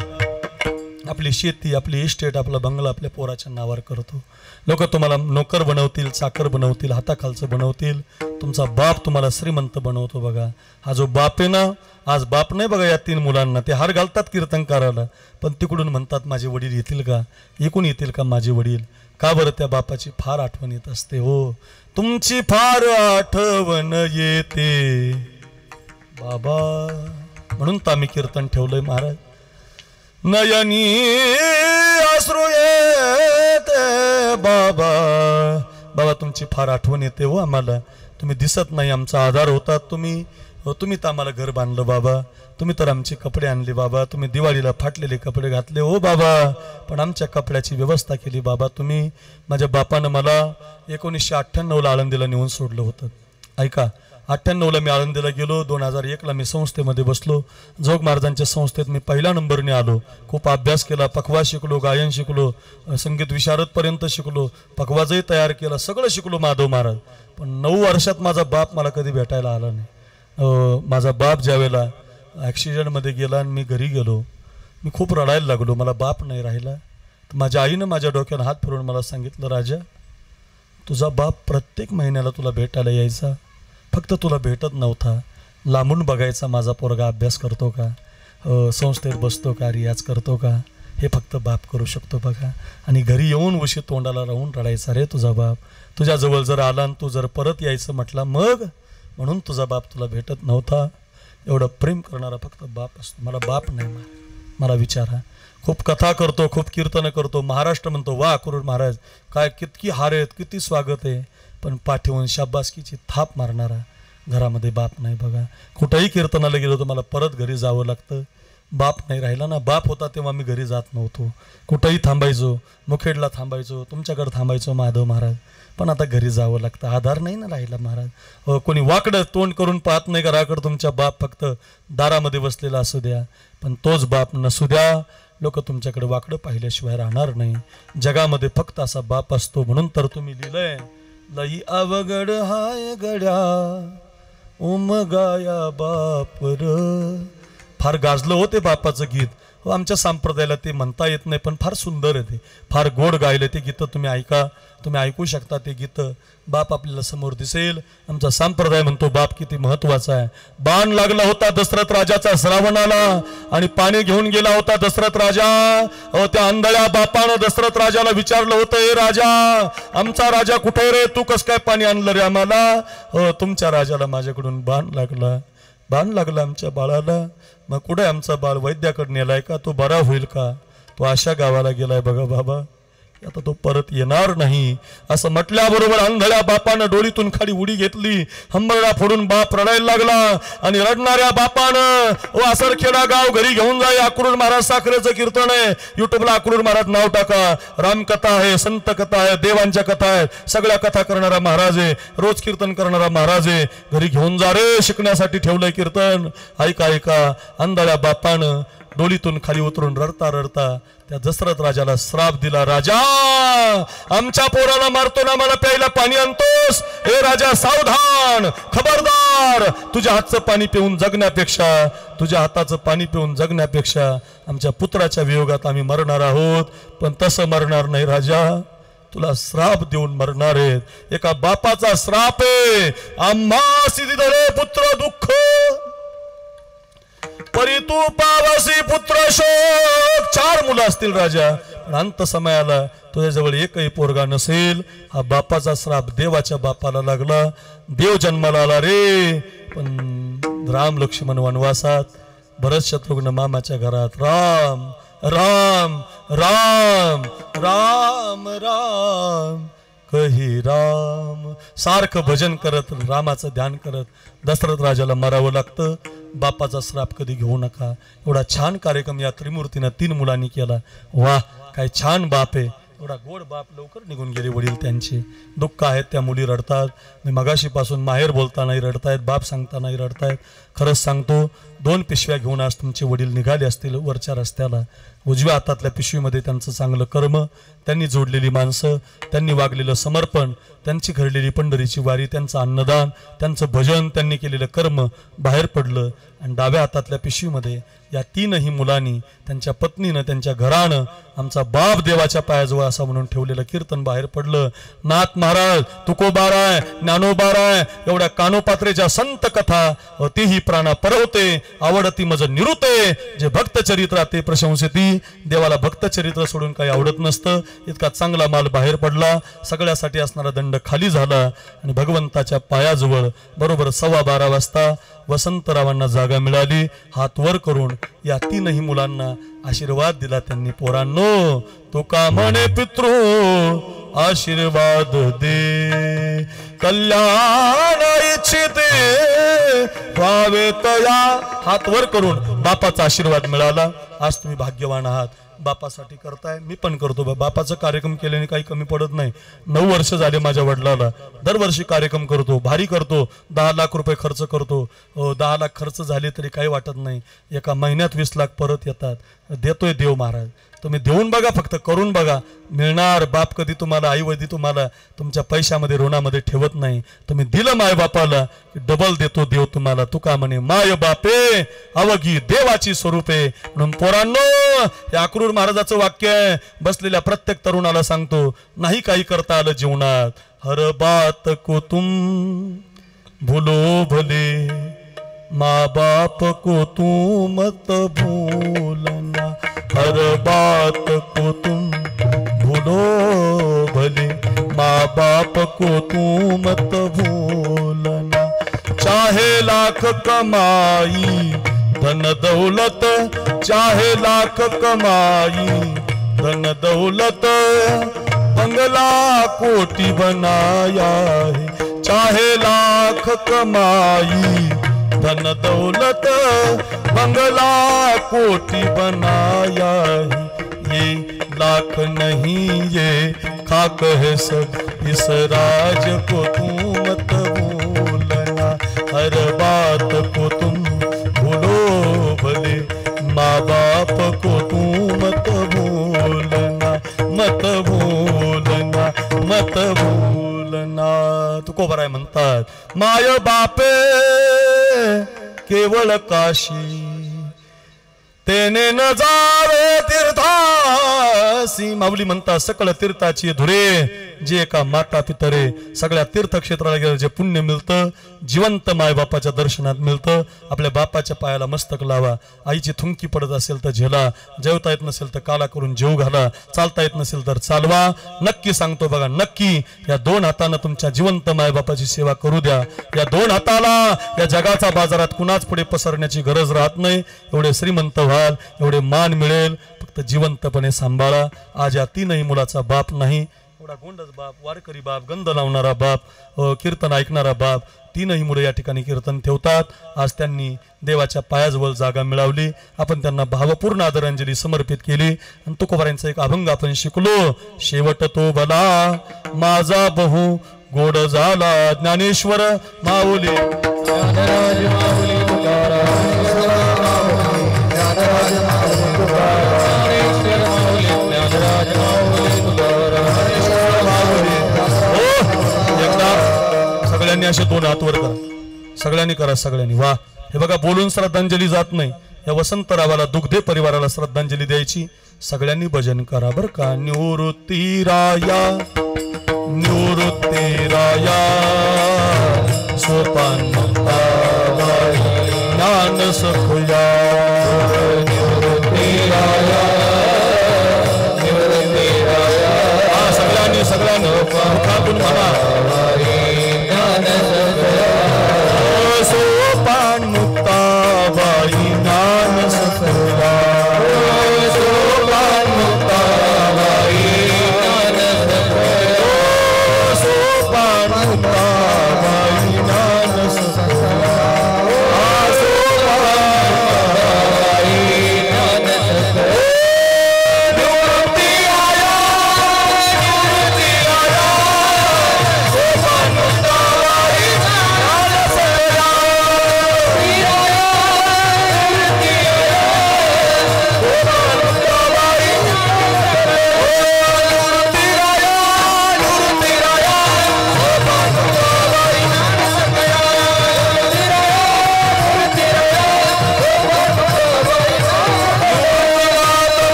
आपली शेती, आपली इस्टेट, आपला बंगला आपल्या पोराच्या नावावर करतो. लोक तुम्हाला नोकर बनवतील, चाकर बनवतील, हाताखालचं बनवतील. तुमचा बाप तुम्हाला श्रीमंत बनवतो बघा. हा जो बाप आहे ना, आज बाप नाही बघा या 3 मुलांना. ते हार घालतात कीर्तनकाराला, पण तिकडून म्हणतात माझे वडील येतील का, एकूण येतील का माझे वडील. का बरं? त्या बापाची फार आठवण येत असते हो. तुमची फार आठवण येते बाबा, म्हणून तर आम्ही कीर्तन ठेवलंय महाराज. नयनी अश्रू येते बाबा, बाबा तुमची फार आठवण येते हो आम्हाला. तुम्ही दिसत नाही, आमचा आधार होतात तुम्ही. तुम्ही तर आम्हाला घर बांधलं बाबा, तुम्ही तर आमचे कपडे आणले बाबा, तुम्ही दिवाळीला फाटलेले कपडे घातले हो बाबा, पण आमच्या कपड्याची व्यवस्था केली बाबा तुम्ही. माझ्या बापानं मला 1998ला आळंदीला नेऊन सोडलं होतं. ऐका, 98ला मी आळंदीला गेलो. 2001ला मी संस्थेमध्ये बसलो. जोग महाराजांच्या संस्थेत मी पहिल्या नंबरने आलो. खूप अभ्यास केला, पखवाज शिकलो, गायन शिकलो, संगीत विशारदपर्यंत शिकलो, पखवाजही तयार केला, सगळं शिकलो माधव महाराज. पण 9 वर्षात माझा बाप मला कधी भेटायला आला नाही. माझा बाप ज्यावेळेला ॲक्सिडेंटमध्ये गेला आणि मी घरी गेलो, मी खूप रडायला लागलो. मला बाप नाही राहिला. तर माझ्या आईनं माझ्या डोक्यानं हात फिरवून मला सांगितलं, राजा तुझा बाप प्रत्येक महिन्याला तुला भेटायला यायचा, फक्त तुला भेटत नव्हता. लांबून बघायचा माझा पोरगा अभ्यास करतो का, संस्थेत बसतो का, रियाज करतो का, हे फक्त बाप करू शकतो बघा. आणि घरी येऊन उशी तोंडाला राहून रडायचा, रे तुझा बाप तुझ्याजवळ जर आला आणि तू जर परत यायचं म्हटला मग, म्हणून तुझा बाप तुला भेटत नव्हता. एवढं प्रेम करणारा फक्त बाप असतो. मला बाप नाही. मला विचारा, खूप कथा करतो, खूप कीर्तन करतो, महाराष्ट्र म्हणतो, वा अक्रूर महाराज काय कितकी हार आहेत, किती स्वागत आहे, पण पाठीवून शाबासकीची थाप मारणारा घरामध्ये बाप नाही बघा. कुठंही कीर्तनाला गेलो तर मला परत घरी जावं लागतं. बाप नाही राहिला ना. बाप होता तेव्हा मी घरी जात नव्हतो. कुठंही थांबायचो, मुखेडला थांबायचो, तुमच्याकडे थांबायचो माधव महाराज, पण आता घरी जावं लागतं. आधार नाही ना राहिला महाराज. कोणी वाकडं तोंड करून पाहत नाही घराकडं. तुमच्या बाप फक्त दारामध्ये बसलेला असू द्या, पण तोच बाप नसू द्या. लोक तुमच्याकडे वाकडं पाहिल्याशिवाय राहणार नाही. जगामध्ये फक्त असा बाप असतो. म्हणून तर तुम्ही लिहिलंय, लई अवघड हाय गड्या उमगाया बापर. फार गाजलं होते बापाचं गीत. हो, आमच्या संप्रदायाला ते म्हणता येत नाही, पण फार सुंदर आहे ते, फार गोड गायलं ते गीतं. तुम्ही ऐका, तुम्ही ऐकू शकता ते गीतं. बाप आपल्याला समोर दिसेल. आमचा संप्रदाय म्हणतो बाप किती महत्वाचा आहे. बाण लागला होता दशरथ राजाचा श्रावणाला आणि पाणी घेऊन गेला होता दशरथ राजा. त्या आंधळ्या बापानं दशरथ राजाला विचारलं होतं, हे राजा आमचा राजा कुठे रे, तू कस काय पाणी आणलं रे आम्हाला. तुमच्या राजाला माझ्याकडून बाण लागला आमच्या बाळाला. मग कुठे आमचा बाळ, वैद्याकडे नेलाय का, तो बरा होईल का, तो अशा गावाला गेलाय बघा बाबा, आता तो परत येणार नाही. असं म्हटल्याबरोबर आंधळ्या बापानं डोळीतून खाली उडी घेतली. हंबरडा फोडून बाप रडायला लागला. आणि रडणाऱ्या बापानं असरखेडा गाव घरी घेऊन जाय. अक्रूर महाराज साखरेचं कीर्तन आहे, युट्यूबला अक्रूर महाराज नाव टाका. रामकथा आहे, संत कथा आहे, देवांच्या कथा आहेत, सगळ्या कथा करणारा महाराज आहे, रोज कीर्तन करणारा महाराज आहे. घरी घेऊन जा रे, शिकण्यासाठी ठेवलंय कीर्तन. ऐका, आंधळ्या बापानं डोलीतून खाली उतरून रडता रडता त्या दशरथ राजाला श्राप दिला, राजा आमच्या पोराला मारतो ना, मला प्यायला पाणी आणतोस? हे राजा सावधान, खबरदार, तुझ्या हातचं पाणी पिऊन जगण्यापेक्षा, तुझ्या हाताचं पाणी पिऊन जगण्यापेक्षा आमच्या पुत्राच्या वियोगात आम्ही मरणार आहोत. पण तसं मरणार नाही राजा, तुला श्राप देऊन मरणार आहेत. एका बापाचा श्राप आहे, आम्हासी दिले पुत्र दुःख, परी तू पावसी पुत्र शोक. 4 मुलं असतील राजा, पण अंत समयाला तुझ्याजवळ एकही पोरगा नसेल. हा बापाचा श्राप देवाच्या बापाला लागला. देव जन्माला आला रे, पण राम लक्ष्मण वनवासात, भरत शत्रुघ्न मामाच्या घरात. राम राम राम राम राम कही राम, सारखं भजन करत, रामाचं ध्यान करत दशरथ राजाला मरावं लागतं. बापाचा श्राप कधी घेऊ नका. एवढा छान कार्यक्रम या त्रिमूर्तीनं 3 मुलांनी केला. वाह, काय छान बाप आहे. एवढा गोड बाप. लवकर निघून गेले वडील त्यांचे. दुःख आहेत, त्या मुली रडतात. मी मगाशीपासून माहेर बोलतानाही रडतायत, बाप सांगतानाही रडतायत. खरंच सांगतो, 2 पिशव्या घेऊन आज तुमचे वडील निघाले असतील वरच्या रस्त्याला. उजव्या हातातल्या पिशवीमध्ये त्यांचं चांगलं कर्म, त्यांनी जोडलेली माणसं, त्यांनी वागलेलं समर्पण, त्यांची घडलेली पंढरीची वारी, त्यांचं अन्नदान, त्यांचं भजन, त्यांनी केलेलं कर्म बाहेर पडलं. आणि डाव्या हातातल्या पिशवीमध्ये या 3ही मुलांनी, त्यांच्या पत्नीनं, त्यांच्या घरानं आमचा बाप देवाच्या पायाजवळ असा म्हणून ठेवलेलं कीर्तन बाहेर पडलं. नाथ महाराज, तुकोबाराय, ज्ञानोबाराय एवढ्या कानोपात्रेच्या संत कथा तेही प्राणा परवते, आवडती मज निरुते, जे भक्त चरित्र ते प्रशंसती. देवाला भक्त चरित्र सोडून काही आवडत नसतं. इतका चांगला माल बाहेर पडला. सगळ्यासाठी असणारा दंड खाली झाला आणि भगवंताच्या पायाजवळ बरोबर 12:15 वाजता वसंतरावांना जागा मिळाली. हात वर करून या 3ही मुलांना आशीर्वाद दिला त्यांनी. पोरांनो, तो का म्हणे पितृ आशीर्वाद दे, कल्याण इच्छिते व्हावे तया. हात वर करून बापाचा आशीर्वाद मिळाला. आज तुम्ही भाग्यवान आहात. बापासाठी करताय, मी पण करतो. बापाचा कार्यक्रम केल्याने काही कमी पडत नाही. 9 वर्ष झाले माझ्या वडिलाला. दरवर्षी कार्यक्रम करतो, भारी करतो. 10 लाख रुपये खर्च करतो. 10 लाख खर्च झाले तरी काही वाटत नाही. एका महिन्यात 20 लाख परत येतात. देतोय देव महाराज. तुम्ही देऊन बघा, फक्त करून बघा. मिळणार. बाप कधी तुम्हाला, आई वडील तुम्हाला तुमच्या पैशामध्ये ऋणामध्ये ठेवत नाही. तुम्ही दिलं माय बापाला की डबल देतो देव तुम्हाला. तुका म्हणे माय बापे अवघी देवाची स्वरूपे. म्हणून पोरांनो, हे अक्रूर महाराजाचं वाक्य आहे. बसलेल्या प्रत्येक तरुणाला सांगतो, नाही काही करता आलं जीवनात, हर बात को तुम भूलो भले, माँ बाप को तू मत भूलना. हर बात को तुम भूलो भले, माँ बाप को तू मत भूलना. चाहे लाख कमाई धन दौलत, चाहे लाख कमाई धन दौलत, बंगला कोटी बनाया है. चाहे लाख कमाई धन दौलत, बंगला कोटी बनाया है. ये लाख नहीं ये खाक है सब, इस राज को तू मत भूलना. हर बात को तुम भूलो भले, माँ बाप को तू मत भूलना. मत भूलना, मत भूलना. तुकोबाराय म्हणतात, माय बापे केवळ काशी, तेने न जावे तीर्थासी. माऊली म्हणतात, सकळ तीर्थाची धुरे, जे एका माता पितरे सगळ्या तीर्थक्षेत्राला गेलं जे पुण्य मिळतं, जिवंत मायबापाच्या दर्शनात मिळतं. आपल्या बापाच्या पायाला मस्तक लावा. आईची थुंकी पडत असेल तर झेला, जेवता येत नसेल तर काला करून जेव घाला, चालता येत नसेल तर चालवा. नक्की सांगतो बघा, नक्की या 2 हातानं तुमच्या जिवंत मायबापाची सेवा करू द्या. या 2 हाताला या जगाचा बाजारात कुणाच पुढे पसरण्याची गरज राहत नाही. एवढे श्रीमंत व्हाल, एवढे मान मिळेल. फक्त जिवंतपणे सांभाळा. आज या 3ही मुलाचा बाप नाही, एवढा गोंडस बाप, वारकरी बाप, गंध लावणारा बाप, कीर्तन ऐकणारा बाप. 3ही मुलं या ठिकाणी कीर्तन ठेवतात. आज त्यांनी देवाच्या पायाजवळ जागा मिळवली. आपण त्यांना भावपूर्ण आदरांजली समर्पित केली. आणि तुकोबारांचा एक अभंग आपण शिकलो. शेवट तो भला माझा बहु गोड झाला. ज्ञानेश्वर माऊली, ज्ञानराज माऊली तुकाराम, ज्ञानराज माऊली. सगळ्यांनी असे दोन हात वर करा, सगळ्यांनी करा, सगळ्यांनी. वा, हे बघा, बोलून श्रद्धांजली जात नाही. या वसंतरावाला दुग्धे परिवाराला श्रद्धांजली द्यायची. सगळ्यांनी भजन करा बर का. निवृत्ती राया, निवृत्ती राया, सोपान ज्ञान सखया. निवृत्ती राया, निवृत्ती राया. हा, सगळ्यांनी सगळ्यांनी मुखातून म्हणा. सोपान मुक्ताबाई ज्ञान सखया. सोपान मुक्ताबाई ज्ञान सखया. सोपान मुक्ताबाई ज्ञान सखया.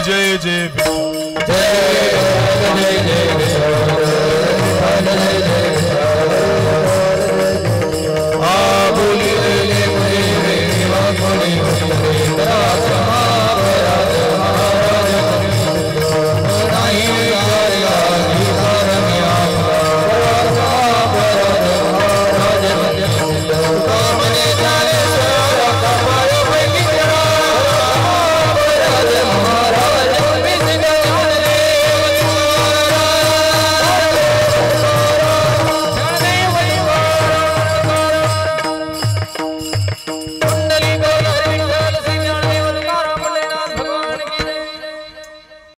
जय जय